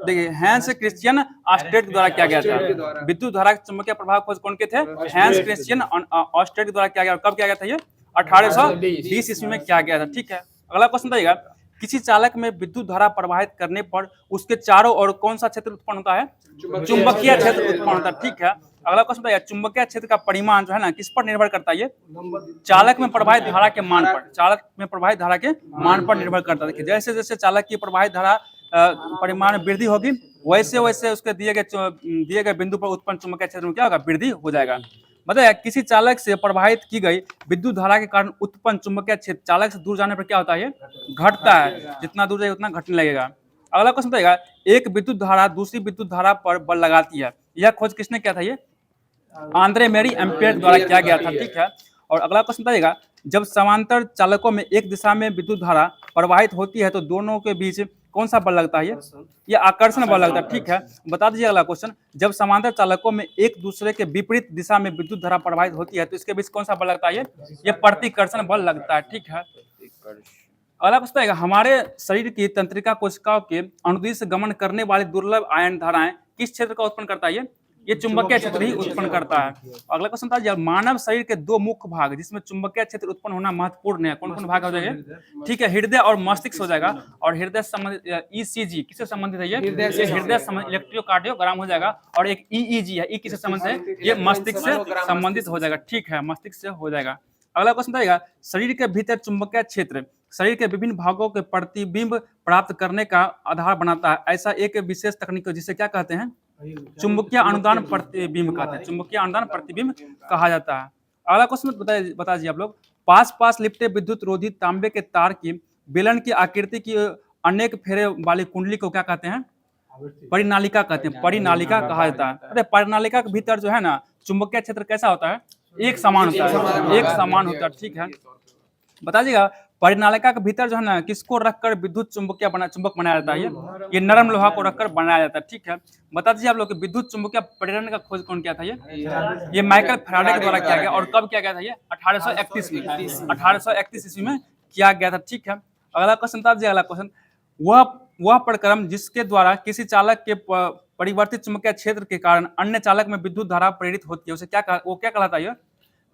देखिए हैंस क्रिश्चियन ऑस्टेट द्वारा किया गया था। विद्युत धारा के चुंबकीय प्रभाव खोज कौन के थे, हैंस क्रिश्चियन ऑस्टेट द्वारा किया गया। कब किया गया था, ये 1820 ईस्वी में किया गया था, ठीक है। अगला क्वेश्चन बताइएगा किसी चालक में विद्युत धारा प्रवाहित करने पर उसके चारों ओर कौन सा क्षेत्र उत्पन्न होता है, चुंबकीय क्षेत्र उत्पन्न होता है, ठीक है। अगला क्वेश्चन बताइए चुंबकीय क्षेत्र का परिमाण जो है ना किस पर निर्भर करता है, ये चालक में प्रवाहित धारा के मान पर, चालक में प्रवाहित धारा के मान पर निर्भर करता है। जैसे जैसे चालक की प्रवाहित धारा परिमाण में वृद्धि होगी वैसे वैसे उसके दिए गए बिंदु पर उत्पन्न चुंबकीय क्षेत्र में क्या होगा, वृद्धि हो जाएगा। बताइए किसी चालक से प्रवाहित की गई विद्युत धारा के कारण उत्पन्न चुंबकीय क्षेत्र चालक से दूर जाने पर क्या होता है, घटता है, जितना दूर जाएगा उतना घटने लगेगा। अगला क्वेश्चन बताइएगा एक विद्युत धारा दूसरी विद्युत धारा पर बल लगाती है, यह खोज किसने किया था, ये आंद्रे मेरी एम्पियर द्वारा किया गया था, ठीक है। और अगला क्वेश्चन बताइएगा जब समांतर चालकों में एक दिशा में विद्युत धारा प्रवाहित होती है तो दोनों के बीच कौन सा बल लगता है, ये आकर्षण बल लगता है, ठीक है। बता दीजिए अगला क्वेश्चन जब समांतर चालकों में एक दूसरे के विपरीत दिशा में विद्युत धारा प्रवाहित होती है तो इसके बीच कौन सा बल लगता है, ये प्रतिकर्षण बल लगता है, ठीक है। अगला क्वेश्चन है हमारे शरीर की तंत्रिका कोशिकाओं के अनुदिश गमन करने वाली दुर्लभ आयन धाराएं किस क्षेत्र का उत्पन्न करता है, ये चुंबकीय क्षेत्र ही उत्पन्न करता है। अगला क्वेश्चन था मानव शरीर के 2 मुख्य भाग जिसमें चुंबकीय क्षेत्र उत्पन्न होना महत्वपूर्ण है, कौन कौन भाग हो जाएगा, ठीक है। हृदय और मस्तिष्क हो जाएगा। और हृदय संबंधित ECG किससे संबंधित है, ये हृदय संबंधित इलेक्ट्रोकार्डियोग्राम हो जाएगा। और एक EEG है, किससे संबंधित है, ये मस्तिष्क से संबंधित हो जाएगा, ठीक है, मस्तिष्क से हो जाएगा। अगला क्वेश्चन आएगा शरीर के भीतर चुंबकीय क्षेत्र शरीर के विभिन्न भागों के प्रतिबिंब प्राप्त करने का आधार बनाता है, ऐसा एक विशेष तकनीक जिसे क्या कहते हैं, चुंबकीय अनुदान प्रतिबिंब कहते हैं, चुंबकीय अनुदान प्रतिबिंब कहा जाता है। अगला क्वेश्चन बता दीजिए आप लोग पास लिपटे विद्युत रोधी तांबे के तार की बेलन की आकृति की अनेक फेरे वाली कुंडली को क्या कहते हैं, परिनालिका कहते हैं, परिनालिका कहा जाता है। परिनालिका के भीतर जो है ना चुंबकीय क्षेत्र कैसा होता है, एक समान होता है, एक समान होता है, ठीक है। बता दीजिएगा परिनालिका के भीतर जो है ना किसको रखकर विद्युत चुंबक बनाया जाता है, ये नरम लोहा को रखकर बनाया जाता है, ठीक है। बता दीजिए आप लोग विद्युत चुंबकीय प्रेरण का खोज कौन किया था, ये माइकल फैराडे के द्वारा किया गया। और कब किया गया था, ये 1831 में, 1831 ईस्वी में किया गया था, ठीक है। अगला क्वेश्चन था अगला क्वेश्चन वह प्रक्रम जिसके द्वारा किसी चालक के परिवर्तित चुंबकीय क्षेत्र के कारण अन्य चालक में विद्युत धारा प्रेरित होती है उसे क्या कहलाता है,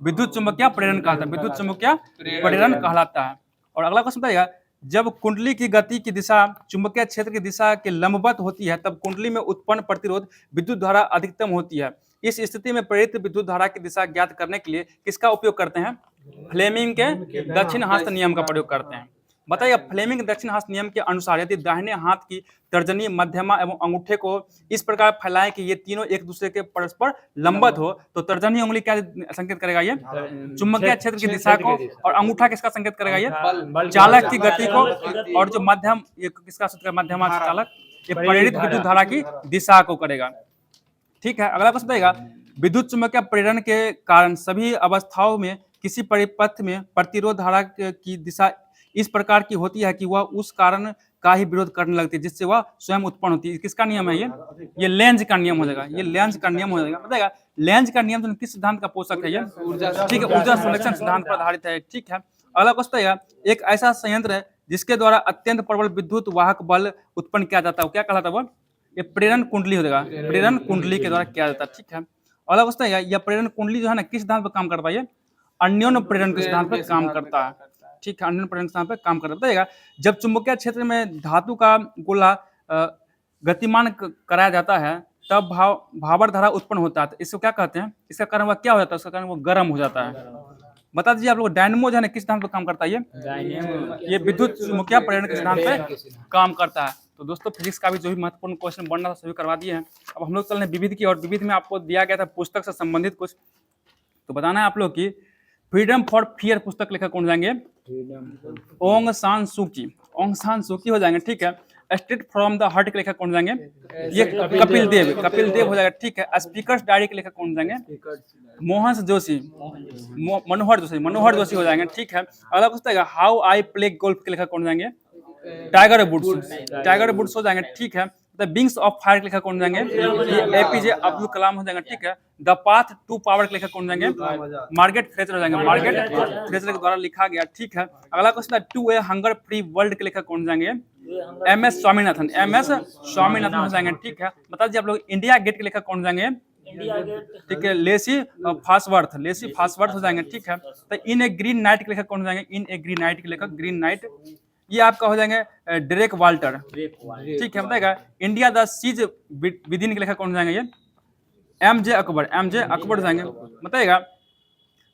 विद्युत चुंबकीय प्रेरण कहलाता है, विद्युत चुंबकीय प्रेरण कहलाता है। और अगला क्वेश्चन बताइएगा जब कुंडली की गति की दिशा चुंबकीय क्षेत्र की दिशा के लंबवत होती है तब कुंडली में उत्पन्न प्रतिरोध विद्युत धारा अधिकतम होती है। इस स्थिति में प्रेरित विद्युत धारा की दिशा ज्ञात करने के लिए किसका उपयोग करते हैं? फ्लेमिंग के दक्षिण हस्त नियम का प्रयोग करते हैं। बताइए, फ्लेमिंग दक्षिण हस्त नियम के अनुसार यदि दाहिने हाथ की तर्जनी, मध्यमा एवं अंगूठे को इस प्रकार फैलाएं कि ये तीनों एक दूसरे के परस्पर लंबवत हो तो तर्जनी उंगली क्या संकेत करेगा? ये चुंबकीय क्षेत्र की दिशा को। और अंगूठा किसका संकेत करेगा? ये चालक की गति को। और जो मध्यम, ये किसका सूत्र है? मध्यमा चालक, ये प्रेरित विद्युत धारा की दिशा को करेगा। ठीक है, अगला क्वेश्चन बताइएगा, विद्युत चुम्बकीय प्रेरण के कारण सभी अवस्थाओं में किसी परिपथ में प्रतिरोध धारा की दिशा इस प्रकार की होती है कि वह उस कारण का ही विरोध करने लगती है जिससे वह स्वयं उत्पन्न होती है। किसका नियम है? ये लेंज का नियम हो जाएगा। ये लेंज का नियम हो जाएगा। बताएगा लेंज का नियम किस सिद्धांत का पोषक है? ये ठीक है, ऊर्जा संरक्षण सिद्धांत पर आधारित है। ठीक है, अगला क्वेश्चन बताइएगा, एक ऐसा संयंत्र है जिसके द्वारा अत्यंत प्रबल विद्युत वाहक बल उत्पन्न किया जाता है, क्या कहलाता है? वो ये प्रेरण कुंडली हो जाएगा। प्रेरण कुंडली के द्वारा किया जाता है। ठीक है, अगला क्वेश्चन है, यह प्रेरण कुंडली जो है ना किस सिद्धांत पर काम करता है? ये अन्योन्य प्रेरण के सिद्धांत पर काम करता है। ठीक है, अन्योन्य प्रेरण के सिद्धांत पर काम करता है। जब चुंबकीय क्षेत्र में धातु का गोला गतिमान कराया जाता है तब भाबर धारा उत्पन्न होता है। तो इसको क्या कहते हैं? इसका कारण वह क्या हो जाता है? इसका कारण वो गर्म हो जाता है। बता दीजिए आप लोग, डायनेमो जो है ना किस सिद्धांत पर काम करता है? ये विद्युत चुम्बकीय प्रेरण के सिद्धांत पर काम करता है। तो दोस्तों फिजिक्स का भी जो भी महत्वपूर्ण क्वेश्चन बनना था सभी करवा दिए हैं। अब हम लोग चल रहे हैं विविध की, और विविध में आपको दिया गया था पुस्तक से संबंधित कुछ, तो बताना है आप लोग की फ्रीडम फॉर फियर पुस्तक लेखक कौन जाएंगे? ओंग सान सूकी। ओंग सान सूकी हो जाएंगे। ठीक है, स्ट्रेट फ्रॉम द हार्ट के लेखक कौन जाएंगे? ये कपिल देव हो जाएगा। ठीक है, स्पीकर्स डायरी के लेखक कौन जाएंगे? मोहन जोशी, मनोहर जोशी हो जाएंगे। ठीक है, अगला क्वेश्चन है, हाउ आई प्ले गोल्फ के लेखक कौन जाएंगे? टाइगर वुड्स हो जाएंगे। ठीक है, द विंग्स ऑफ फायर के लेखक कौन जाएंगे? एपीजे अब्दुल कलाम हो जाएंगे। ठीक है, द पाथ टू पावर के लेखक कौन जाएंगे? मार्गरेट थ्रेचर हो जाएंगे। मार्गरेट थ्रेचर के द्वारा लिखा गया। ठीक है, अगला क्वेश्चन है, to a hunger free world के लेखक कौन जाएंगे? एमएस स्वामीनाथन हो जाएंगे। ठीक है, बता दीजिए आप लोग, इंडिया गेट के लेखक कौन जाएंगे? ठीक है, लेसी फास्वर्थ हो जाएंगे। ठीक है, तो इन ए ग्रीन नाइट के लेखक कौन जाएंगे? इन ए ग्रीन नाइट के लेखक ग्रीन नाइट, ये आपका हो जाएंगे डेरेक वाल्टर। ठीक है, बताएगा इंडिया द सीज विदिन के लेखक कौन जाएंगे? ये एमजे अकबर हो जाएंगे। बताएगा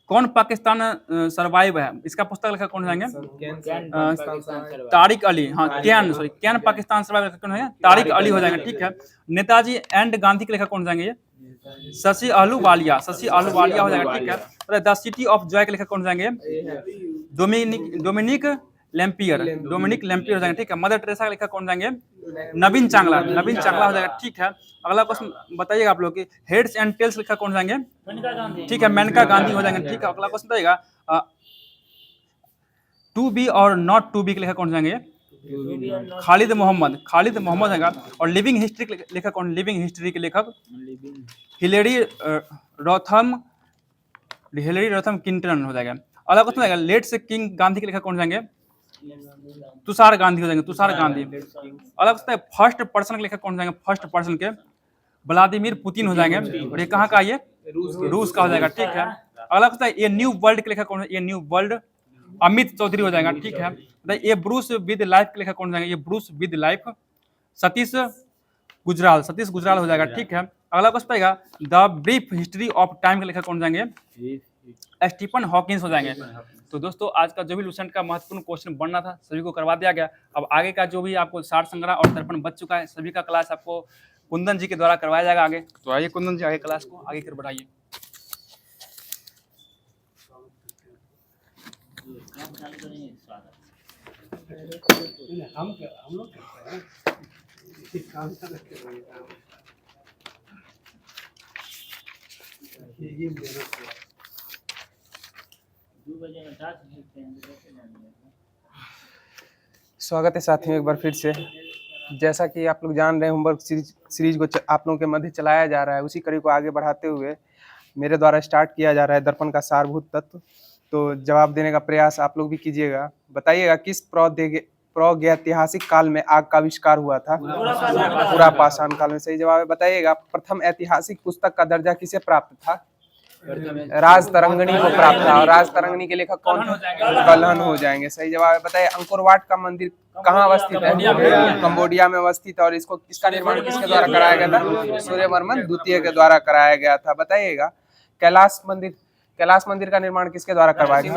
कौन पाकिस्तान सर्वाइव है, इसका पुस्तक लेखक कौन जाएंगे? तारिक अली। हाँ, कैन पाकिस्तान सर्वाइव कौन है? तारिक अली हो जाएंगे। ठीक है, नेताजी एंड गांधी के लेखक कौन जाएंगे? ये शशि अहलूवालिया हो जाएगा। ठीक है, द सिटी ऑफ जॉय के लेखक कौन जाएंगे? डोमिनिक लैम्पियर हो जाएंगे। ठीक है, मदर टेरेसा का लेखक कौन जाएंगे? नवीन चांगला हो जाएगा। ठीक है, अगला क्वेश्चन बताइएगा आप लोग की, हेड्स एंड टेल्स लेखक कौन जाएंगे? ठीक है, मेनका गांधी हो जाएंगे। ठीक है, अगला क्वेश्चन बताइएगा, टू बी और नॉट टू बी के लेखक कौन जाएंगे? खालिद मोहम्मद जाएगा। और लिविंग हिस्ट्री के लेखक कौन? लिविंग हिस्ट्री के लेखक हिलेरी रॉथम किंटन हो जाएगा। अगला क्वेश्चन आएगा, लेट्स किंग गांधी के लेखक कौन जाएंगे? तुषार गांधी हो जाएंगे। अगला क्वेश्चन है, फर्स्ट पर्सन के लेखक कौन जाएंगे? फर्स्ट पर्सन के व्लादिमीर पुतिन हो जाएंगे। और ये कहाँ का? ये रूस का हो जाएगा। ठीक है, अगला क्वेश्चन है, ये न्यू वर्ल्ड के लेखक कौन है? ये न्यू वर्ल्ड अमित चौधरी हो जाएगा। ठीक है, ये ब्रूस विद लाइफ के लेखक कौन जाएंगे? ये Bruce with life Satish Gujral हो जाएगा। ठीक है, अगला क्वेश्चन आएगा, the brief history of time के लेखक कौन जाएंगे? स्टीफन हॉकिंस हो जाएंगे। तो दोस्तों आज का जो भी लूसेंट का महत्वपूर्ण क्वेश्चन बनना था सभी को करवा दिया गया। अब आगे का जो भी आपको सार संग्रह और दर्पण बच चुका है, सभी का क्लास आपको कुंदन जी के द्वारा करवाया जाएगा आगे। तो आइए कुंदन जी, आगे क्लास को आगे कर बढ़ाइए। स्वागत है साथियों एक बार फिर से। जैसा कि आप लोग जान रहे हैं, होमवर्क सीरीज को आप लोगों के मध्य चलाया जा रहा है, उसी कड़ी को आगे बढ़ाते हुए मेरे द्वारा स्टार्ट किया जा रहा है दर्पण का सारभूत तत्व। तो जवाब देने का प्रयास आप लोग भी कीजिएगा। बताइएगा किस प्रागैतिहासिक काल में आग का आविष्कार हुआ था? पूरा पाषाण काल में। सही जवाब है। बताइएगा प्रथम ऐतिहासिक पुस्तक का दर्जा किसे प्राप्त था? राज तरंगिणी को प्राप्त था। और राज तरंगिणी के लेखक कौन थे? कल्हण हो जाएंगे। सही जवाब है। बताइए अंकोर वाट का मंदिर कहाँ अवस्थित है? कंबोडिया में अवस्थित है। और इसका निर्माण किसके द्वारा कराया गया था? सूर्यवर्मन द्वितीय के द्वारा कराया गया था। बताइएगा कैलाश मंदिर का निर्माण किसके द्वारा करवाया गया?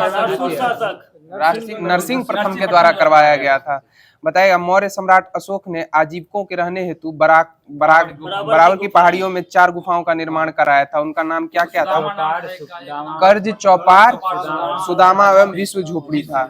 नरसिंह प्रथम के द्वारा करवाया गया था। बताइएगा मौर्य सम्राट अशोक ने आजीविकों के रहने हेतु बराबर की पहाड़ियों में 4 गुफाओं का निर्माण कराया था। उनका नाम क्या क्या था? कर्ज, चौपार, सुदामा एवं विश्व झोपड़ी था।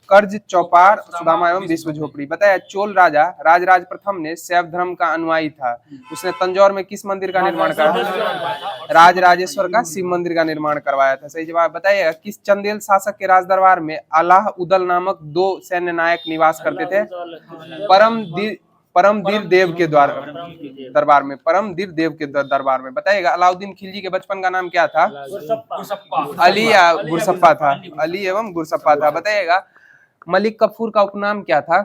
कर्ज, चौपार, सुदामा एवं विश्व झोपड़ी। बताया चोल राजा राजराज प्रथम ने शैव धर्म का अनुयायी था। उसने तंजौर में किस मंदिर का निर्माण कराया? राजराजेश्वर का शिव मंदिर का निर्माण करवाया था। सही जवाब बताइएगा किस चंदेल शासक के राज दरबार में अलाह उदल नामक 2 सैन्य नायक निवास करते थे? परमदीर देव के दरबार में। परमदीर देव के दरबार में। बताइएगा अलाउद्दीन खिलजी के बचपन का नाम क्या था? अली या गुरसप्पा था? अली एवं गुरसप्पा था। बताइएगा मलिक कफूर का उपनाम क्या था?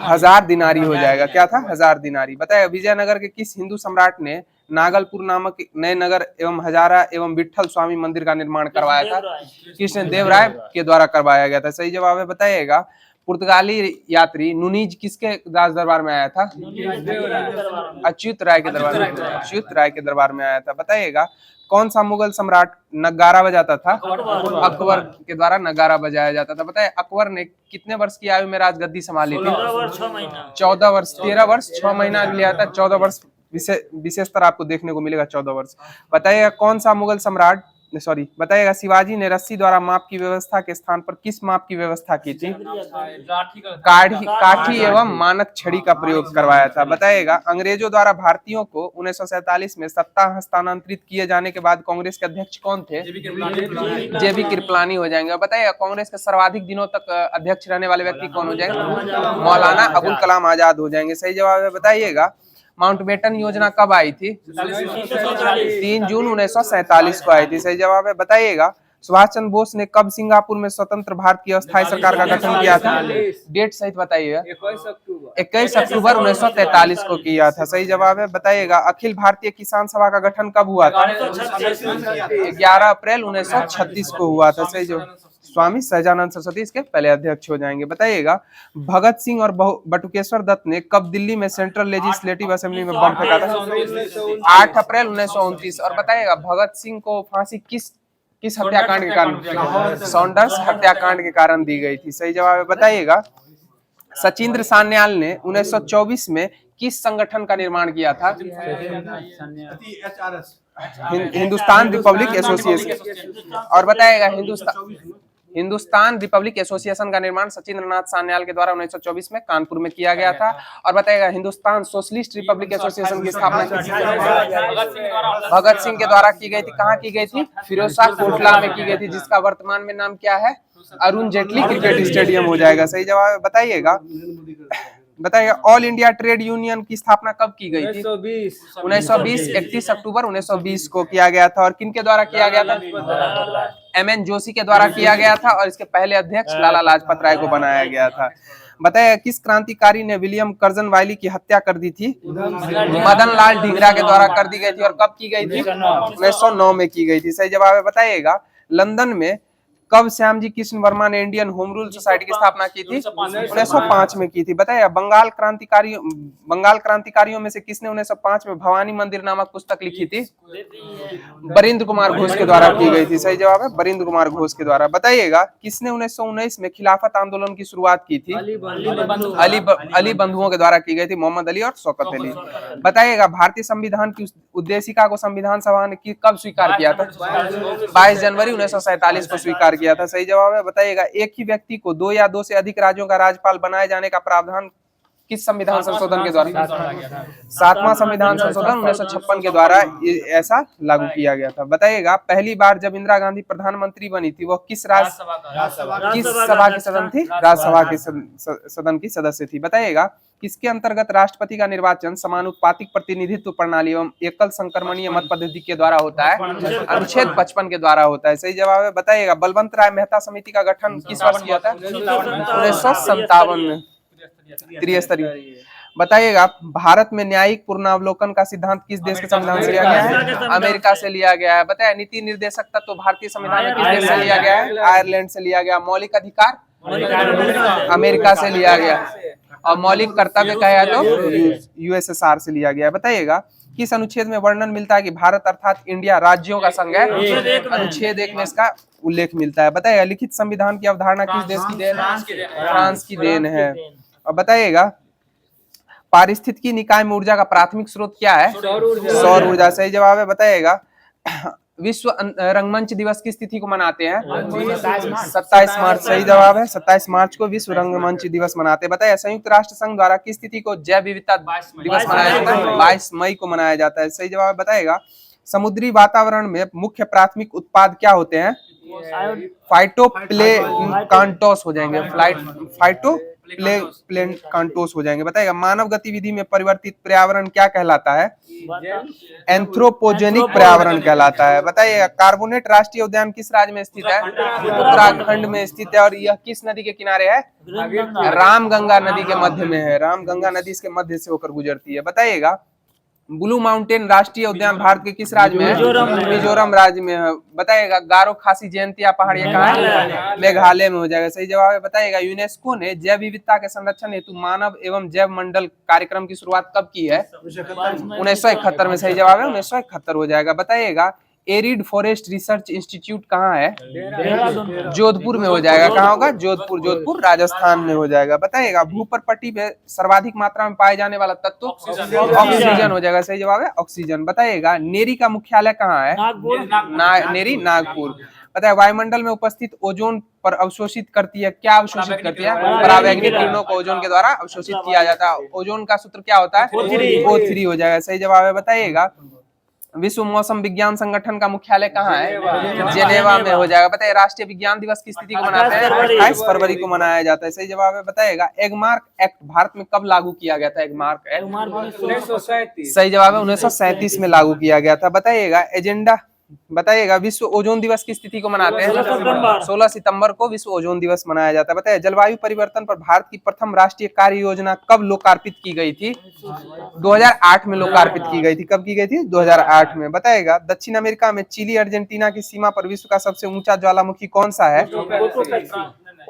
हजार दिनारी हो जाएगा। क्या था? हजार दिनारी। बताइएगा विजयनगर के किस हिंदू सम्राट ने नागलपुर नामक नए नगर एवं हजारा एवं विठल स्वामी मंदिर का निर्माण करवाया था? कृष्ण देव राय के द्वारा करवाया गया था। सही जवाब है। बताइएगा पुर्तगाली यात्री नुनीज किसके राज दरबार में आया था? अच्युत राय के दरबार में। अच्युत राय के दरबार में आया था। बताइएगा कौन सा मुगल सम्राट नगारा बजाता था? अकबर के द्वारा नगारा बजाया जाता था। बताइए अकबर ने कितने वर्ष की आयु में राजगद्दी संभाली थी? 14 वर्ष। 13 वर्ष 6 महीना लिया था। 14 वर्ष विशेषतर आपको देखने को मिलेगा 14 वर्ष। बताइएगा कौन सा मुगल सम्राट बताइएगा शिवाजी ने रस्सी द्वारा माप की व्यवस्था के स्थान पर किस माप की व्यवस्था की थी? काठी एवं मानक छड़ी का प्रयोग करवाया था। बताइएगा अंग्रेजों द्वारा भारतीयों को 1947 में सत्ता हस्तांतरित किए जाने के बाद कांग्रेस के अध्यक्ष कौन थे? जेबी कृपलानी हो जाएंगे। बताइएगा कांग्रेस के सर्वाधिक दिनों तक अध्यक्ष रहने वाले व्यक्ति कौन हो जाएंगे? मौलाना अबुल कलाम आजाद हो जाएंगे। सही जवाब है। बताइएगा माउंटबेटन योजना कब आई थी? 3 जून 1947 को आई थी। सही जवाब है। बताइएगा सुभाष चंद्र बोस ने कब सिंगापुर में स्वतंत्र भारत की अस्थायी सरकार का गठन किया था? डेट सहित बताइएगा। 21 अक्टूबर 1943 को किया था। सही जवाब है। बताइएगा अखिल भारतीय किसान सभा का गठन कब हुआ था? 11 अप्रैल 1936 को हुआ था। सही जवाब स्वामी सहजानंद सरस्वती इसके पहले अध्यक्ष हो जाएंगे। बताइएगा भगत सिंह और बटुकेश्वर दत्त ने कब दिल्ली में सेंट्रल लेजिस्लेटिव असेंबली में बम फेंका था? 8 अप्रैल 1929। और बताइएगा भगत सिंह को फांसी किस हत्याकांड के कारण? सॉन्डर्स हत्याकांड के कारण दी गई थी। सही जवाब है। बताइएगा सचिंद्र सान्याल ने 1924 में किस संगठन का निर्माण किया था? Hindustan Republic association. और बताइएगा हिंदुस्तान रिपब्लिक एसोसिएशन का निर्माण सचिंद्र नाथ सान्याल के द्वारा 1924 में कानपुर में किया गया था। और बताइएगा हिंदुस्तान सोशलिस्ट रिपब्लिक एसोसिएशन की स्थापना भगत सिंह के द्वारा की गई थी। कहाँ की गई थी? फिरोजशाह कोटला में की गई थी, जिसका वर्तमान में नाम क्या है? अरुण जेटली क्रिकेट स्टेडियम हो जाएगा। सही जवाब बताइएगा ऑल इंडिया ट्रेड यूनियन की स्थापना कब की गई थी? 1920 31 अक्टूबर 1920 को किया गया था। और किन के द्वारा किया गया था? एमएन जोशी के द्वारा किया गया था। और इसके पहले अध्यक्ष लाला लाजपत राय को बनाया गया था। बताइए किस क्रांतिकारी ने विलियम कर्जन वाइली की हत्या कर दी थी? मदन लाल ढींगरा के द्वारा कर दी गई थी। और कब की गई थी? 1909 में की गई थी। सही जवाब है। बताइएगा लंदन में कब श्यामजी कृष्ण वर्मा ने इंडियन होम रूल सोसाइटी की स्थापना की थी? 1905 में की थी। बताइए बंगाल क्रांतिकारियों में से किसने 1905 में भवानी मंदिर नामक पुस्तक लिखी थी? बरिंद्र कुमार घोष के द्वारा की गई थी। सही जवाब है बरिंद्र कुमार घोष के द्वारा। बताइएगा किसने 1919 में खिलाफत आंदोलन की शुरुआत की थी? अली बंधुओं के द्वारा की गई थी, मोहम्मद अली और शौकत अली। बताइएगा भारतीय संविधान की उद्देशिका को संविधान सभा ने कब स्वीकार किया था? 22 जनवरी 1947 को स्वीकार किया था। सही जवाब है। बताइएगा एक ही व्यक्ति को 2 या 2 से अधिक राज्यों का राज्यपाल बनाए जाने का प्रावधान किस संविधान संशोधन के द्वारा? 7वां संविधान संशोधन 1956 के द्वारा ऐसा लागू किया गया था। बताइएगा पहली बार जब इंदिरा गांधी प्रधानमंत्री बनी थी वो किस सभा की सदन थी? राज्यसभा के सदन की सदस्य थी। बताइएगा किसके अंतर्गत राष्ट्रपति का निर्वाचन समानुपातिक प्रतिनिधित्व प्रणाली एवं एकल संक्रमणीय मत पद्धति के द्वारा होता है? अनुच्छेद 55 के द्वारा होता है। सही जवाब है। बताइएगा बलवंत राय मेहता समिति का गठन किस वर्ष किया था? 1957 में त्रिस्तरीय। बताइएगा भारत में न्यायिक पुनरावलोकन का सिद्धांत किस देश के संविधान से लिया गया है? अमेरिका से लिया गया है। बताया नीति निर्देशक तत्व भारतीय संविधान में किस देश से लिया गया है? आयरलैंड से लिया गया। मौलिक अधिकार अमेरिका से लिया गया, और मौलिक कर्तव्य कहा है तो यूएसएसआर से लिया गया। बताइएगा किस अनुच्छेद में वर्णन मिलता है कि भारत अर्थात इंडिया राज्यों का संघ है? अनुच्छेद 1 में इसका उल्लेख मिलता है। बताइएगा लिखित संविधान की अवधारणा किस देश की देन है? फ्रांस की देन है। और बताइएगा पारिस्थितिकी निकाय में ऊर्जा का प्राथमिक स्रोत क्या है? सौर ऊर्जा। सही जवाब है। बताइएगा विश्व रंगमंच दिवस किस तिथि को मनाते हैं? 27 मार्च। सही जवाब है। 27 मार्च को विश्व रंगमंच दिवस मनाते हैं। बताइए संयुक्त राष्ट्र संघ द्वारा किस तिथि को जैव विविधता दिवस मनाया जाता है? 22 मई को मनाया जाता है। सही जवाब बताइएगा समुद्री वातावरण में मुख्य प्राथमिक उत्पाद क्या होते हैं? फाइटोप्लैंक्टन हो जाएंगे। फाइटोप्लैंक्टन हो जाएंगे। बताइएगा मानव गतिविधि में परिवर्तित पर्यावरण क्या कहलाता है? एंथ्रोपोजेनिक पर्यावरण कहलाता है। बताइएगा कार्बोनेट राष्ट्रीय उद्यान किस राज्य में स्थित है? उत्तराखंड में स्थित है। और यह किस नदी के किनारे है? रामगंगा नदी के मध्य में है। रामगंगा नदी इसके मध्य से होकर गुजरती है। बताइएगा ब्लू माउंटेन राष्ट्रीय उद्यान भारत के किस राज्य में है? मिजोरम राज्य में है। बताइएगा गारो खासी जयंतिया पहाड़ियां कहाँ है? मेघालय में हो जाएगा। सही जवाब है। बताइएगा यूनेस्को ने जैव विविधता के संरक्षण हेतु मानव एवं जैव मंडल कार्यक्रम की शुरुआत कब की है? 1971 में। सही जवाब है 1971 हो जाएगा। बताइएगा एरिड फॉरेस्ट रिसर्च इंस्टीट्यूट कहाँ है? जोधपुर में हो जाएगा। कहाँ होगा? जोधपुर राजस्थान में हो जाएगा। बताइएगा भूपर पट्टी में सर्वाधिक मात्रा में पाए जाने वाला तत्व ऑक्सीजन हो जाएगा। सही जवाब है ऑक्सीजन। बताइएगा नेरी का मुख्यालय कहाँ है? नेरी नागपुर। बताए वायुमंडल में उपस्थित ओजोन पर अवशोषित करती है। क्या अवशोषित करती है? परावैंगनिक किरणों को ओजोन के द्वारा अवशोषित किया जाता है। ओजोन का सूत्र क्या होता है? O3 हो जाएगा। सही जवाब है। बताइएगा विश्व मौसम विज्ञान संगठन का मुख्यालय कहाँ है? जेनेवा में हो जाएगा। बताइए राष्ट्रीय विज्ञान दिवस किस तिथि को मनाते हैं? 28 फरवरी को मनाया जाता है। सही जवाब है। बताइएगा एगमार्क एक्ट भारत में कब लागू किया गया था? एगमार्क एक्ट सही जवाब है 1937 में लागू किया गया था। बताइएगा एजेंडा बताइएगा विश्व ओजोन दिवस किस तिथि को मनाते हैं? 16 सितंबर को विश्व ओजोन दिवस मनाया जाता है। बताइए जलवायु परिवर्तन पर भारत की प्रथम राष्ट्रीय कार्य योजना कब लोकार्पित की गई थी? 2008 में लोकार्पित की गई थी। कब की गई थी? 2008 में। बताइएगा दक्षिण अमेरिका में चिली अर्जेंटीना की सीमा पर विश्व का सबसे ऊंचा ज्वालामुखी कौन सा है?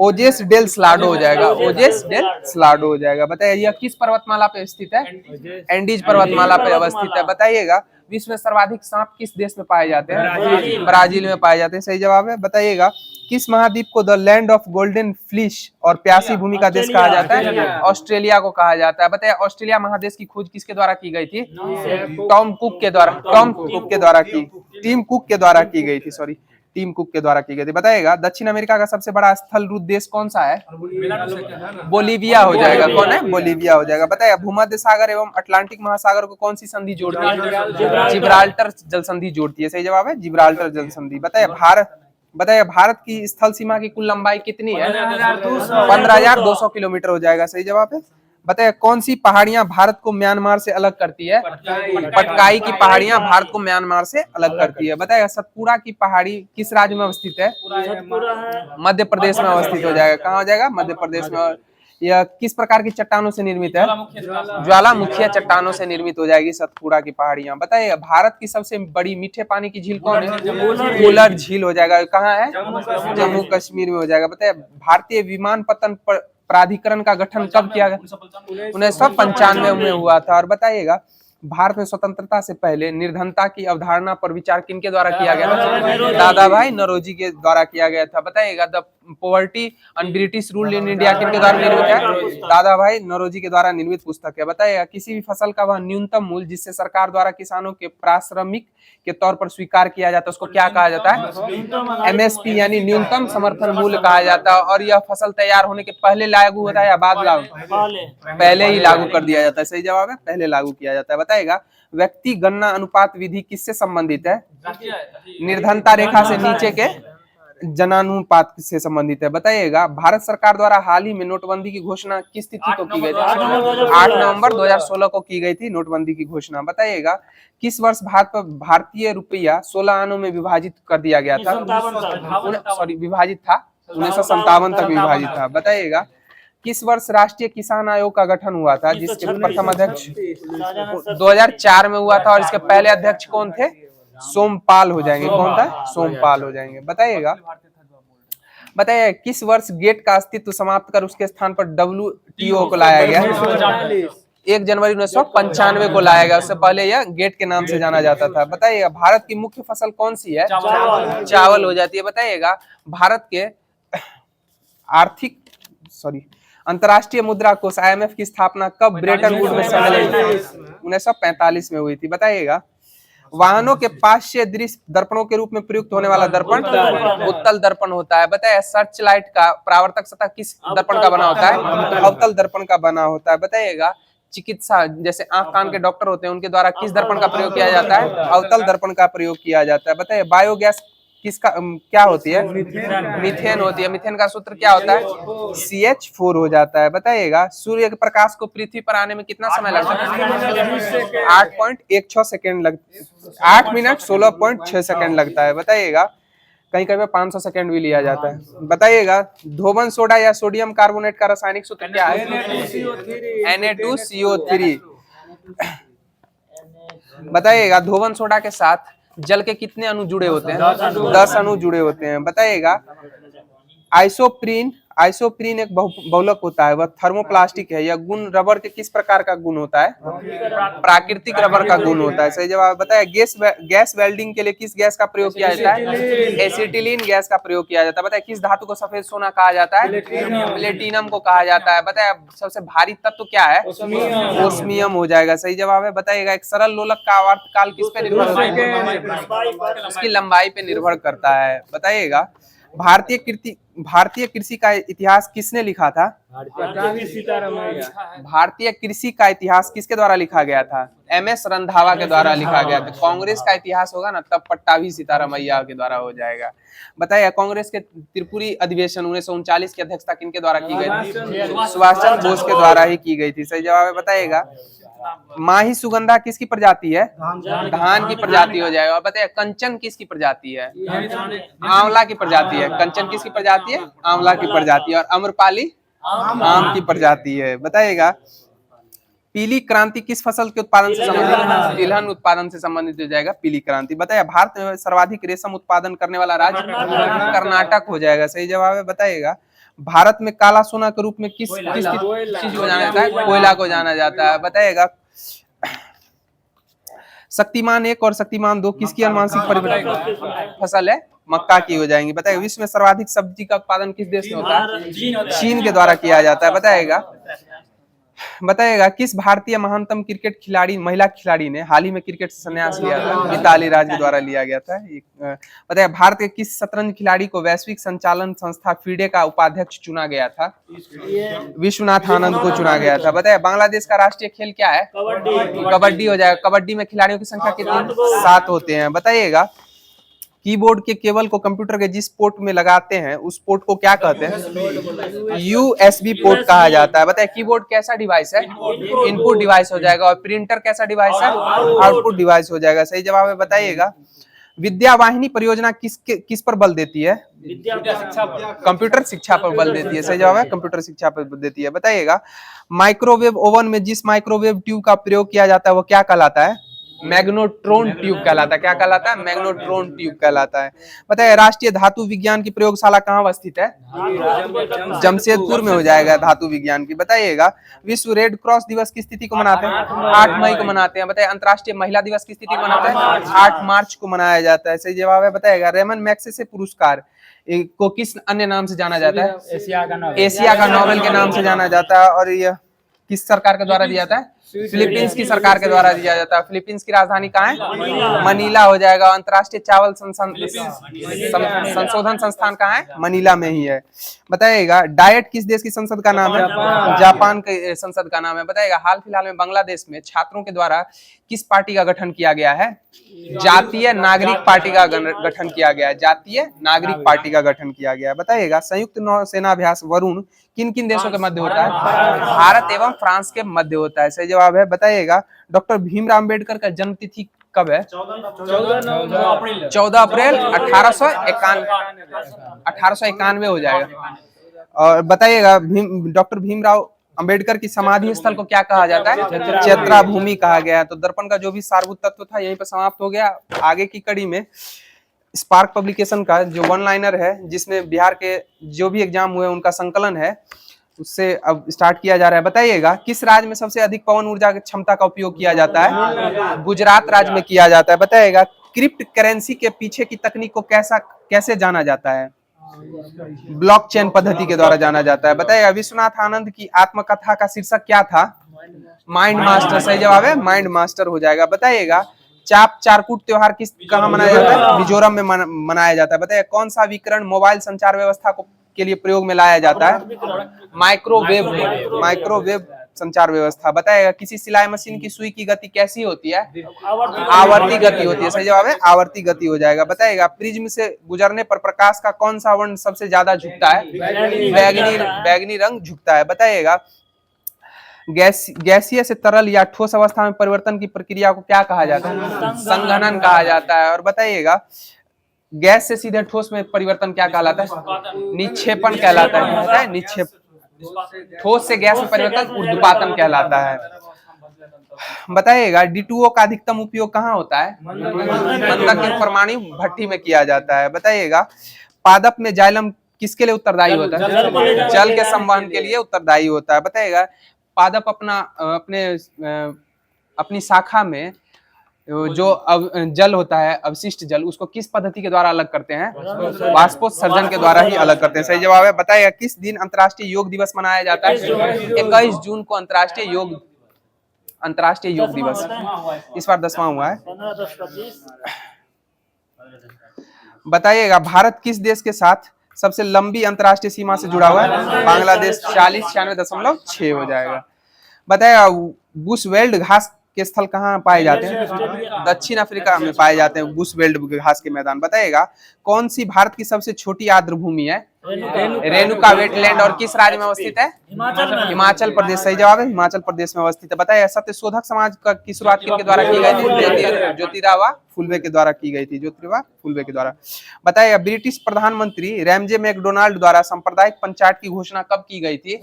ओजेस डेल स्लाडो हो जाएगा। ओजेस डेल स्लाडो हो जाएगा। बताइए यह किस पर्वतमाला पे स्थित है? एंडीज पर्वतमाला पे अवस्थित है। बताइएगा विश्व में सर्वाधिक सांप किस देश में पाए जाते हैं? ब्राजील में पाए जाते हैं। सही जवाब है। बताइएगा किस महाद्वीप को the land of golden fish और प्यासी भूमि का देश कहा जाता है? ऑस्ट्रेलिया को कहा जाता है। बताइए ऑस्ट्रेलिया महादेश की खोज किसके द्वारा की गई थी? टॉम कुक के द्वारा टीम कुक के द्वारा की गई थी। सॉरी टीम कुक के द्वारा की गई थी। बताइएगा दक्षिण अमेरिका का सबसे बड़ा स्थल रूप देश कौन सा है? बोलीविया हो जाएगा। कौन है? बोलीविया हो जाएगा। बताइए भूमध्य सागर एवं अटलांटिक महासागर को कौन सी संधि जोड़ती है? जिब्राल्टर जल संधि जोड़ती है। सही जवाब है जिब्राल्टर जल संधि। बताइए भारत की स्थल सीमा की कुल लंबाई कितनी है? 15,200 किलोमीटर हो जाएगा। सही जवाब है। बताइए कौन सी पहाड़ियां भारत को म्यांमार से अलग करती है? पटकाई की पहाड़ियां भारत को म्यांमार से अलग करती है। बताइए सतपुड़ा की पहाड़ी किस राज्य में अवस्थित है? मध्य प्रदेश में अवस्थित हो जाएगा। कहाँ हो जाएगा? मध्य प्रदेश में। यह किस प्रकार की चट्टानों से निर्मित है? ज्वालामुखीय चट्टानों से निर्मित हो जाएगी सतपुड़ा की पहाड़ियां। बताइए भारत की सबसे बड़ी मीठे पानी की झील कौन है? वुलर झील हो जाएगा। कहाँ है? जम्मू कश्मीर में हो जाएगा। बताइए भारतीय विमानपत्तन प्राधिकरण का गठन कब किया गया? 1995 में हुआ था। और बताइएगा भारत में स्वतंत्रता से पहले निर्धनता की अवधारणा पर विचार किनके द्वारा किया गया था? दादा भाई नौरोजी के द्वारा किया गया था। बताइएगा the poverty and British rule in India किनके द्वारा निर्मित है? दादा भाई नौरोजी के द्वारा निर्मित पुस्तक है। बताइएगा किसी भी फसल का वह न्यूनतम मूल्य जिससे सरकार द्वारा किसानों के पारिश्रमिक के तौर पर स्वीकार किया जाता है उसको क्या कहा जाता है? एमएसपी यानी न्यूनतम समर्थन मूल्य कहा जाता है। और यह फसल तैयार होने के पहले लागू होता है या बाद लागू? पहले ही लागू कर दिया जाता है। सही जवाब है पहले लागू किया जाता है। बताइएगा व्यक्ति गणना अनुपात विधि किससे संबंधित है? निर्धनता रेखा से नीचे के जनानुपात से संबंधित है। बताइएगा भारत सरकार द्वारा हाल ही में नोटबंदी की घोषणा किस तिथि को की गई थी? 8 नवंबर 2016 को की गई थी नोटबंदी की घोषणा। बताइएगा किस वर्ष भारतीय रुपया 16 आनों में विभाजित कर दिया गया था? विभाजित था 1957 तक विभाजित था। बताइएगा किस वर्ष राष्ट्रीय किसान आयोग का गठन हुआ था, जिसके प्रथम अध्यक्ष 2004 में हुआ था, और इसके पहले अध्यक्ष कौन थे? सोमपाल हो जाएंगे। कौन था? सोमपाल हो जाएंगे। बताइएगा किस वर्ष गेट का अस्तित्व समाप्त कर उसके स्थान पर WTO को लाया गया? 1 जनवरी 1995 को लाया गया। उससे पहले यह गेट के नाम से जाना जाता था। बताइएगा भारत की मुख्य फसल कौन सी है? चावल हो जाती है। बताइएगा भारत के अंतर्राष्ट्रीय मुद्रा कोष IMF की स्थापना कब ब्रेटन वुड में सम्मेलन 1945 में हुई थी? बताइएगा वाहनों के पार्श्व दृश्य दर्पणों के रूप में प्रयुक्त होने वाला दर्पण उत्तल दर्पण होता है। बताइए सर्च लाइट का परावर्तक सतह किस दर्पण का बना होता है? अवतल दर्पण का बना होता है। बताइएगा चिकित्सा जैसे आंख कान के डॉक्टर होते हैं उनके द्वारा किस दर्पण का प्रयोग किया जाता है? अवतल दर्पण का प्रयोग किया जाता है। बताइए बायोगैस किसका क्या होती है? मीथेन होती है। मीथेन का सूत्र क्या होता है? CH4 हो जाता है। बताइएगा सूर्य के प्रकाश को पृथ्वी पर आने में कितना समय लगता है? 8.16 सेकेंड 8 मिनट 16.6 सेकेंड लगता है। बताइएगा कहीं कहीं 500 सेकेंड भी लिया जाता है। बताइएगा धोबन सोडा या सोडियम कार्बोनेट का रासायनिक सूत्र क्या है? Na2CO3। बताइएगा धोबन सोडा के साथ जल के कितने अणु जुड़े होते हैं? 10 अणु जुड़े होते हैं। बताइएगा आइसोप्रीन एक बहुलक होता है, वह थर्मोप्लास्टिक है। यह गुण रबर के किस प्रकार का गुण होता है? प्राकृतिक रबर का गुण होता है। सही जवाब बताया। गैस वेल्डिंग के लिए किस गैस का प्रयोग किया जाता है? एसिटिलीन गैस का प्रयोग किया जाता है। बताया किस धातु को सफेद सोना कहा जाता है? प्लेटिनम को कहा जाता है। बताया सबसे भारी तत्व क्या है? ओस्मियम हो जाएगा। सही जवाब है। बताइएगा एक सरल लोलक का आवर्तकाल किस पे निर्भर होता है? उसकी लंबाई पे निर्भर करता है। बताइएगा भारतीय कृषि का इतिहास किसने लिखा था? भारतीय कृषि का इतिहास किसके द्वारा लिखा गया था? MS रंधावा के द्वारा लिखा गया था। कांग्रेस का इतिहास होगा ना तब पट्टाभी सीतारामैया के द्वारा हो जाएगा। बताइए कांग्रेस के त्रिपुरी अधिवेशन 1939 की अध्यक्षता किनके द्वारा की गई थी? सुभाष चंद्र बोस के द्वारा ही की गई थी। सही जवाब है। बताइएगा माही सुगंधा किसकी प्रजाति है? धान की प्रजाति हो जाएगा। और बताइए कंचन किसकी प्रजाति है? आंवला की प्रजाति है। कंचन किसकी प्रजाति है? आंवला की प्रजाति है। और अम्रपाली आम की प्रजाति है। बताइएगा पीली क्रांति किस फसल के उत्पादन से संबंधित है? तिलहन उत्पादन से संबंधित हो जाएगा पीली क्रांति। बताइए भारत में सर्वाधिक रेशम उत्पादन करने वाला राज्य कर्नाटक हो जाएगा। सही जवाब है। बताइएगा भारत में काला सोना के रूप में किस चीज को जाना जाता है? कोयला को जाना जाता है। बताइएगा शक्तिमान 1 और शक्तिमान 2 किसकी अनुवांशिक परिवर्तन फसल है? मक्का की हो जाएंगी। बताइए विश्व में सर्वाधिक सब्जी का उत्पादन किस देश में होता है? चीन के द्वारा किया जाता है। बताइएगा किस भारतीय महानतम क्रिकेट खिलाड़ी महिला खिलाड़ी ने हाल ही में क्रिकेट से संन्यास लिया था? मिताली राज के द्वारा लिया गया था। बताइए भारत के किस शतरंज खिलाड़ी को वैश्विक संचालन संस्था FIDE का उपाध्यक्ष चुना गया था? विश्वनाथ आनंद को चुना गया था। बताइए बांग्लादेश का राष्ट्रीय खेल क्या है? कबड्डी हो जाएगा। कबड्डी में खिलाड़ियों की संख्या कितनी? 7 होते हैं। बताइएगा कीबोर्ड के केबल को कंप्यूटर के जिस पोर्ट में लगाते हैं उस पोर्ट को क्या कहते हैं? USB पोर्ट कहा जाता है। बताइए कीबोर्ड कैसा डिवाइस है? इनपुट डिवाइस हो जाएगा। और प्रिंटर कैसा डिवाइस है? आउटपुट डिवाइस हो जाएगा। सही जवाब है। बताइएगा विद्या वाहिनी परियोजना किस पर बल देती है? कंप्यूटर शिक्षा पर बल देती है। सही जवाब है। कंप्यूटर शिक्षा पर बल देती है। बताइएगा माइक्रोवेव ओवन में जिस माइक्रोवेव ट्यूब का प्रयोग किया जाता है वो क्या कहलाता है? मैग्नेट्रोन ट्यूब कहलाता है। क्या कहलाता है? मैग्नेट्रोन ट्यूब कहलाता है। बताइए राष्ट्रीय धातु विज्ञान की प्रयोगशाला कहाँ स्थित है? जमशेदपुर में हो जाएगा धातु विज्ञान की। बताइएगा विश्व रेड क्रॉस दिवस की स्थिति को मनाते हैं? 8 मई को मनाते हैं। बताइए अंतर्राष्ट्रीय महिला दिवस की स्थिति को मनाते हैं? 8 मार्च को मनाया जाता है। सही जवाब है। बताइएगा रेमन मैग्सेसे पुरस्कार को किस अन्य नाम से जाना जाता है? एशिया का नोबेल के नाम से जाना जाता है। और यह किस सरकार के द्वारा दिया जाता है? फिलीपींस की सरकार के द्वारा दिया जाता है। फिलीपींस की राजधानी कहाँ है? मनीला हो जाएगा। अंतर्राष्ट्रीय चावल संशोधन संस्थान कहाँ है? मनीला में ही है। बताइएगा डाइट किस देश की संसद का नाम है? जापान के संसद का नाम है। बताइएगा हाल फिलहाल में बांग्लादेश में छात्रों के द्वारा किस पार्टी का गठन किया गया है? जातीय नागरिक पार्टी का गठन किया गया है। जातीय नागरिक पार्टी का गठन किया गया है। बताइएगा संयुक्त नौसेना अभ्यास वरुण किन किन देशों के मध्य होता है? भारत एवं फ्रांस के मध्य होता है। सही जवाब है। बताइएगा डॉक्टर भीमराव अम्बेडकर का जन्म तिथि कब है? 14 अप्रैल 1891 हो जाएगा। और बताइएगा डॉक्टर भीमराव अंबेडकर की समाधि स्थल को क्या कहा जाता है? चैत्रा भूमि कहा गया है। तो दर्पण का जो भी सारभूत तत्व था यहीं पर समाप्त हो गया। आगे की कड़ी में स्पार्क पब्लिकेशन का जो वन लाइनर है, जिसमें बिहार के जो भी एग्जाम हुए उनका संकलन है, उससे अब स्टार्ट किया जा रहा है। बताइएगा किस राज्य में सबसे अधिक पवन ऊर्जा की क्षमता का उपयोग किया जाता है? गुजरात राज्य में किया जाता है। बताइएगा क्रिप्ट करेंसी के पीछे की तकनीक को कैसे जाना जाता है? ब्लॉकचेन पद्धति के द्वारा जाना जाता है। बताइएगा विश्वनाथ आनंद की आत्मकथा का शीर्षक क्या था? Mind master. सही जवाब है माइंड मास्टर हो जाएगा। बताइएगा चाप चारकूट त्योहार कहाँ मनाया जाता है? मिजोरम में मनाया जाता है। बताइए कौन सा विकिरण मोबाइल संचार व्यवस्था के लिए प्रयोग में लाया जाता है? माइक्रोवेव संचार व्यवस्था। बताइएगा किसी सिलाई मशीन की सुई की गति कैसी होती है? आवर्ती गति होती है। सही जवाब है आवर्ती गति हो जाएगा। बताइएगा प्रिज्म से गुजरने पर प्रकाश का कौन सा वर्ण सबसे ज्यादा झुकता है? बैगनी रंग झुकता है। बताइएगा गैसीय से तरल या ठोस अवस्था में परिवर्तन की प्रक्रिया को क्या कहा जाता है? संघनन कहा जाता है। और बताइएगा गैस से सीधे ठोस में परिवर्तन क्या कहलाता है? निक्षेपण कहलाता है। निक्षेप। ठोस से गैस में परिवर्तन ऊर्ध्वपातन कहलाता है। बताइएगा D2O का अधिकतम उपयोग कहाँ होता है? मंदक के परमाणु भट्टी में किया जाता है। बताइएगा पादप में जाइलम किसके लिए उत्तरदायी होता है? जल के संवहन के लिए उत्तरदायी होता है। बताइएगा पादप अपनी शाखा में जो जल होता है, अवशिष्ट जल, उसको किस पद्धति के द्वारा अलग करते हैं? वाष्पोत्सर्जन के द्वारा ही अलग करते हैं। सही जवाब है। बताइएगा किस दिन अंतर्राष्ट्रीय योग दिवस मनाया जाता है? 21 जून को अंतर्राष्ट्रीय योग दिवस। इस बार 10वां हुआ है। बताइएगा भारत किस देश के साथ सबसे लंबी अंतर्राष्ट्रीय सीमा से जुड़ा हुआ है? बांग्लादेश। 4096.6 हो जाएगा। बताइएगा बुशवेल्ड घास के स्थल कहाँ पाए जाते हैं? दक्षिण अफ्रीका में पाए जाते हैं बुशवेल्ड घास के मैदान। बताइएगा कौन सी भारत की सबसे छोटी आर्द्र भूमि है? रेणुका वेटलैंड। और किस राज्य में अवस्थित है? हिमाचल प्रदेश। सही जवाब है हिमाचल प्रदेश में अवस्थित है। बताइए सत्यशोधक समाज की शुरुआत किनके द्वारा की गई थी? ज्योतिराव फुले के द्वारा की गई थी। ज्योतिराव फुले के द्वारा। बताइए ब्रिटिश प्रधानमंत्री रैमजे मैकडोनाल्ड द्वारा सांप्रदायिक पंचायत की घोषणा कब की गई थी?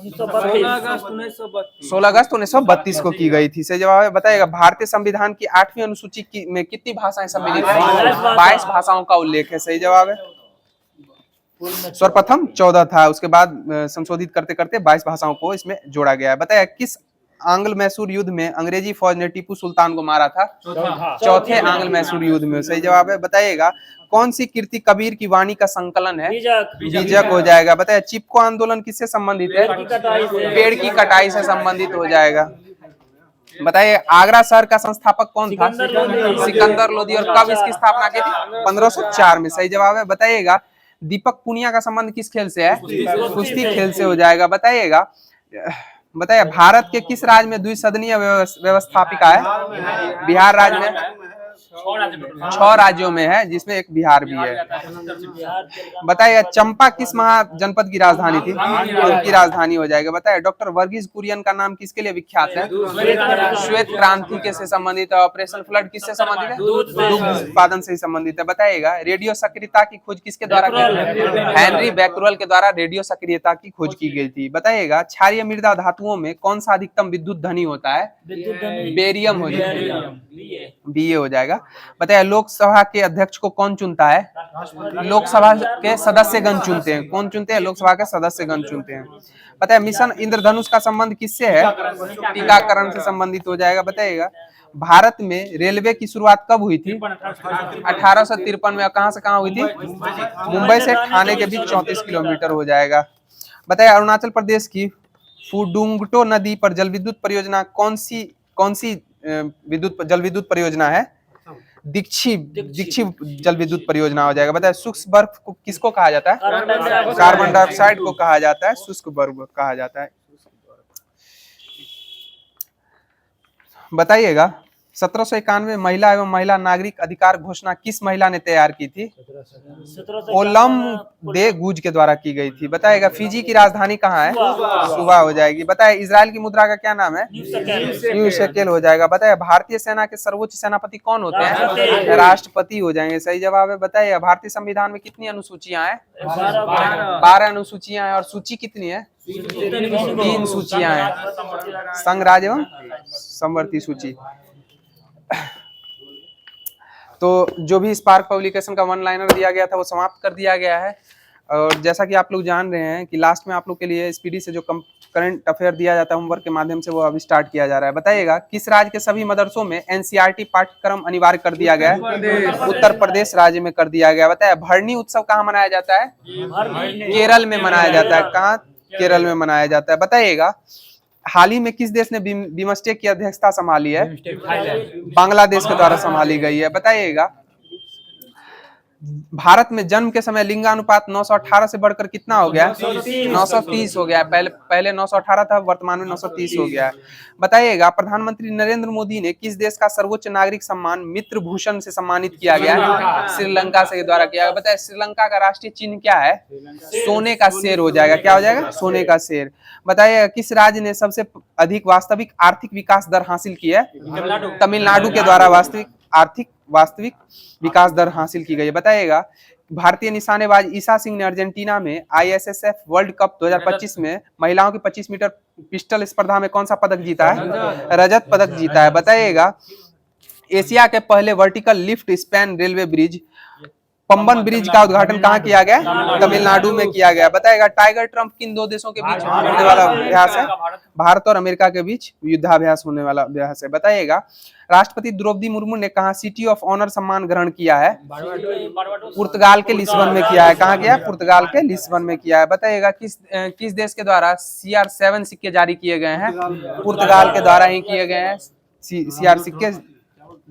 16 अगस्त 1932 को की गई थी। सही जवाब है। बताइएगा भारतीय संविधान की 8वीं अनुसूची में कितनी भाषाएं सम्मिलित है? 22 भाषाओं का उल्लेख है। सही जवाब है। सर्वप्रथम 14 था, उसके बाद संशोधित करते करते 22 भाषाओं को इसमें जोड़ा गया है। बताया किस आंग्ल मैसूर युद्ध में अंग्रेजी फौज ने टीपू सुल्तान को मारा था? चौथे आंग्ल मैसूर युद्ध में। सही जवाब है। बताइएगा कौन सी कृति कबीर की वाणी का संकलन है? बीजक हो जाएगा। बताइए चिपको आंदोलन किससे संबंधित है? पेड़ की कटाई से संबंधित हो जाएगा। बताइए आगरा शहर का संस्थापक कौन था? सिकंदर लोदी। और कब इसकी स्थापना की थी? 1504 में। सही जवाब है। बताइएगा दीपक पुनिया का संबंध किस खेल से है? कुश्ती खेल से हो जाएगा। बताइए भारत के किस राज्य में द्विसदनीय व्यवस्थापिका है? बिहार राज्य में 6 राज्यों में है, जिसमें एक बिहार भी है। बताइए चंपा किस महाजनपद की राजधानी थी? उनकी राजधानी हो जाएगा। बताइए डॉक्टर वर्गीज कुरियन का नाम किसके लिए विख्यात है? श्वेत क्रांति के से संबंधित है। ऑपरेशन फ्लड किससे संबंधित है? दुग्ध उत्पादन से संबंधित है। बताइएगा रेडियो सक्रियता की खोज किसके द्वारा की गई? हेनरी बैक्यूरेल के द्वारा रेडियो सक्रियता की खोज की गई थी। बताइएगा क्षारीय मृदा धातुओं में कौन सा अधिकतम विद्युत धनी होता है? बेरियम हो जाएगा। बीए हो जाएगा। बताइए लोकसभा के अध्यक्ष को कौन चुनता है? लोकसभा के सदस्यगण चुनते हैं। कौन चुनते हैं? लोकसभा के सदस्यगण चुनते हैं। बताइए मिशन इंद्रधनुष का संबंध किससे है? टीकाकरण से संबंधित हो जाएगा। बताइएगा भारत में रेलवे की शुरुआत कब हुई थी? 1853 में। कहां से कहां हुई थी? मुंबई से ठाणे के बीच 34 किलोमीटर हो जाएगा। बताइए अरुणाचल प्रदेश की फुडुंगटो नदी पर जल विद्युत परियोजना कौन सी जल विद्युत परियोजना है? दीक्षी जल विद्युत परियोजना हो जाएगा। बताइए शुष्क बर्फ को किसको कहा जाता है? कार्बन डाइऑक्साइड को कहा जाता है शुष्क बर्फ कहा जाता है। बताइएगा 1791 महिला एवं महिला नागरिक अधिकार घोषणा किस महिला ने तैयार की थी? ओलम दे गुज के द्वारा की गई थी। बताएगा फिजी की राजधानी कहाँ है? सुबह हो जाएगी। बताए इजराइल की मुद्रा का क्या नाम है? न्यू शेकेल हो जाएगा। बताए भारतीय सेना के सर्वोच्च सेनापति कौन होते हैं? राष्ट्रपति हो जाएंगे। सही जवाब है। बताइए भारतीय संविधान में कितनी अनुसूचियां हैं? 12 अनुसूचियां हैं। और सूची कितनी है? 3 सूचियां हैं, संघ राज्य एवं समवर्ती सूची। तो जो भी स्पार्क पब्लिकेशन का वन लाइनर दिया गया था वो समाप्त कर दिया गया है। और जैसा कि आप लोग जान रहे हैं कि लास्ट में आप लोग के लिए स्पीडी से जो करंट अफेयर दिया जाता है होमवर्क के माध्यम से वो अभी स्टार्ट किया जा रहा है। बताइएगा किस राज्य के सभी मदरसों में एनसीईआरटी पाठ्यक्रम अनिवार्य कर दिया गया है? उत्तर प्रदेश राज्य में कर दिया गया। बताया भरनी उत्सव कहाँ मनाया जाता है? केरल में मनाया जाता है। कहाँ? केरल में मनाया जाता है। बताइएगा हाल ही में किस देश ने बिमस्टेक की अध्यक्षता संभाली है? बांग्लादेश के द्वारा संभाली गई है। बताइएगा भारत में जन्म के समय लिंगानुपात 918 से बढ़कर कितना हो गया? 930 हो गया। पहले 918 था, वर्तमान में 930 हो गया है। बताइएगा प्रधानमंत्री नरेंद्र मोदी ने किस देश का सर्वोच्च नागरिक सम्मान मित्र भूषण से सम्मानित किया गया? श्रीलंका से द्वारा किया गया। बताइए श्रीलंका का राष्ट्रीय चिन्ह क्या है? सोने का शेर हो जाएगा। क्या हो जाएगा? सोने का शेर। बताइएगा किस राज्य ने सबसे अधिक वास्तविक आर्थिक विकास दर हासिल की है? तमिलनाडु के द्वारा वास्तविक विकास दर हासिल की गई है। बताइएगा भारतीय निशानेबाज ईशा सिंह ने अर्जेंटीना में आईएसएसएफ वर्ल्ड कप 2025 में महिलाओं की 25 मीटर पिस्टल स्पर्धा में कौन सा पदक जीता है? रजत पदक जीता है। बताइएगा एशिया के पहले vertical lift span railway bridge Pamban bridge का उद्घाटन कहाँ किया गया? तमिलनाडु में किया गया। बताएगा टाइगर ट्रम्प किन दो देशों के बीच होने वाला अभ्यास है? भारत और अमेरिका के बीच युद्धाभ्यास होने वाला अभ्यास है। बताइएगा राष्ट्रपति द्रौपदी मुर्मू ने कहा सिटी ऑफ ऑनर सम्मान ग्रहण किया है? पुर्तगाल के लिस्बन में किया है। कहाँ किया? पुर्तगाल के लिस्बन में किया है। बताइएगा किस देश के द्वारा CR7 सिक्के जारी किए गए हैं? पुर्तगाल के द्वारा ही किए गए हैं CR सिक्के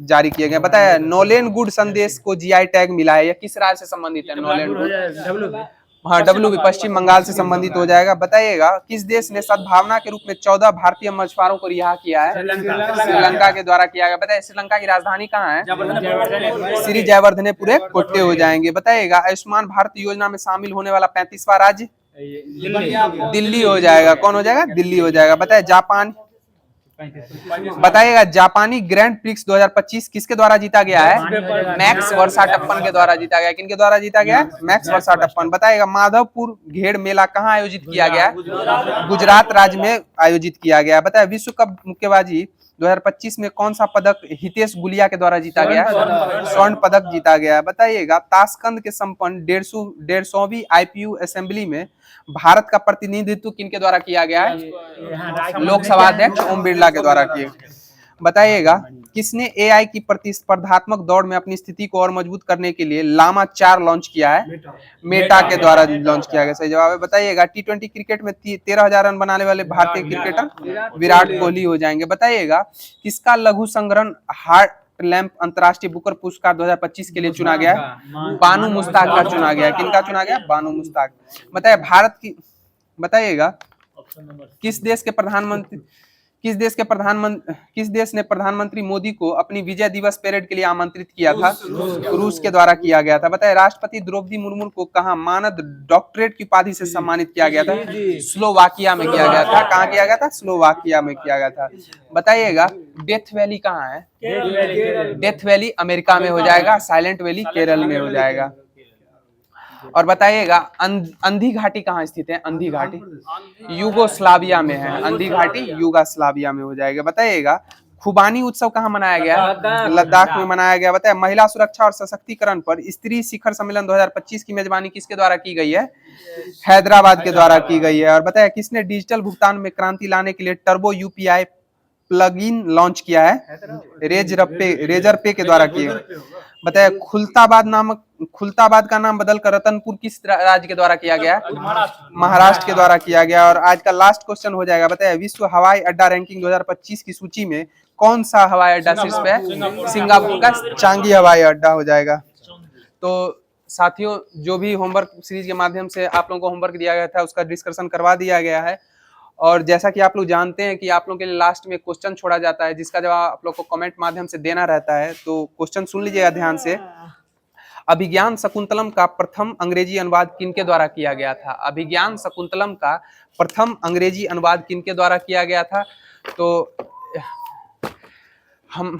जारी किए गए। बताया नोलेन गुड संदेश को जीआई टैग मिला है। यह किस राज्य से संबंधित है? नोलेन गुड, हाँ डब्ल्यू पश्चिम बंगाल से संबंधित हो जाएगा। बताइएगा किस देश ने सद्भावना के रूप में 14 भारतीय मछुआरों को रिहा किया है? श्रीलंका के द्वारा किया गया। बताइए श्रीलंका की राजधानी कहाँ है? श्री जयवर्धने पूरे कोट्टे हो जाएंगे। बताइएगा आयुष्मान भारत योजना में शामिल होने वाला 35वां राज्य? दिल्ली हो जाएगा। कौन हो जाएगा? दिल्ली हो जाएगा। बताइए जापान, बताइएगा जापानी ग्रैंड प्रिक्स 2025 किसके द्वारा जीता गया है? मैक्स वर्षाटप्पन के द्वारा जीता गया। किनके द्वारा जीता गया? मैक्स वर्षाटप्पन। बताइएगा माधवपुर घेड़ मेला कहाँ आयोजित किया गया? गुजरात राज्य में आयोजित किया गया। बताइए विश्व कप मुक्केबाजी 2025 में कौन सा पदक हितेश गुलिया के द्वारा जीता गया? स्वर्ण पदक जीता गया। बताइएगा ताशकंद के संपन्न 150वीं IPU असेंबली में भारत का प्रतिनिधित्व किनके द्वारा किया गया है? लोकसभा अध्यक्ष ओम बिरला के द्वारा किए। बताइएगा किसने AI की प्रतिस्पर्धात्मक दौड़ में अपनी स्थिति को और मजबूत करने के लिए लामा 4 लॉन्च किया है? मेटा के द्वारा लॉन्च किया गया। सही जवाब है। बताइएगा T20 क्रिकेट में 13,000 रन बनाने वाले भारतीय क्रिकेटर विराट कोहली हो जाएंगे। बताइएगा किसका लघु संग्रहण हार्ट लैंप अंतरराष्ट्रीय बुकर पुरस्कार 2025 के लिए चुना गया है? बानू मुश्ताक का चुना गया। किनका चुना गया? बानू मुश्ताक। बताइए भारत की, बताइएगा किस देश ने प्रधानमंत्री मोदी को अपनी विजय दिवस परेड के लिए आमंत्रित किया था? रूस के द्वारा किया गया था। बताइए राष्ट्रपति द्रौपदी मुर्मू को कहाँ मानद डॉक्टरेट की उपाधि से सम्मानित किया गया था? स्लोवाकिया में किया गया था। कहाँ किया गया था? स्लोवाकिया में किया गया था। बताइएगा डेथ वैली कहाँ है? डेथ वैली अमेरिका में हो जाएगा। साइलेंट वैली केरल में हो जाएगा। और बताइएगा अंधी घाटी कहाँ स्थित है? अंधी घाटी यूगोस्लाविया में है। अंधी घाटी यूगोस्लाविया में हो जाएगा। बताइएगा खुबानी उत्सव कहाँ मनाया गया? लद्दाख में मनाया गया। बताइए महिला सुरक्षा और सशक्तिकरण पर स्त्री शिखर सम्मेलन 2025 की मेजबानी किसके द्वारा की गई है? हैदराबाद के द्वारा की गई है। और बताइए किसने डिजिटल भुगतान में क्रांति लाने के लिए टर्बो UPI प्लगइन लॉन्च किया है? रेजर पे के द्वारा किए। बताइए खुलताबाद का नाम बदलकर रतनपुर किस राज्य के द्वारा किया गया? महाराष्ट्र के द्वारा किया गया। और आज का लास्ट क्वेश्चन हो जाएगा। बताइए विश्व हवाई अड्डा रैंकिंग 2025 की सूची में कौन सा हवाई अड्डा शीर्ष पे है? सिंगापुर का चांगी हवाई अड्डा हो जाएगा। तो साथियों जो भी होमवर्क सीरीज के माध्यम से आप लोगों को होमवर्क दिया गया था उसका डिस्कशन करवा दिया गया है। और जैसा कि आप लोग जानते हैं कि आप लोगों के लिए लास्ट में क्वेश्चन छोड़ा जाता है जिसका जवाब आप लोग को कमेंट माध्यम से देना रहता है। तो क्वेश्चन सुन लीजिएगा ध्यान से। अभिज्ञान शकुंतलम का प्रथम अंग्रेजी अनुवाद किनके द्वारा किया गया था? अभिज्ञान शकुंतलम का प्रथम अंग्रेजी अनुवाद किनके द्वारा किया गया था? तो हम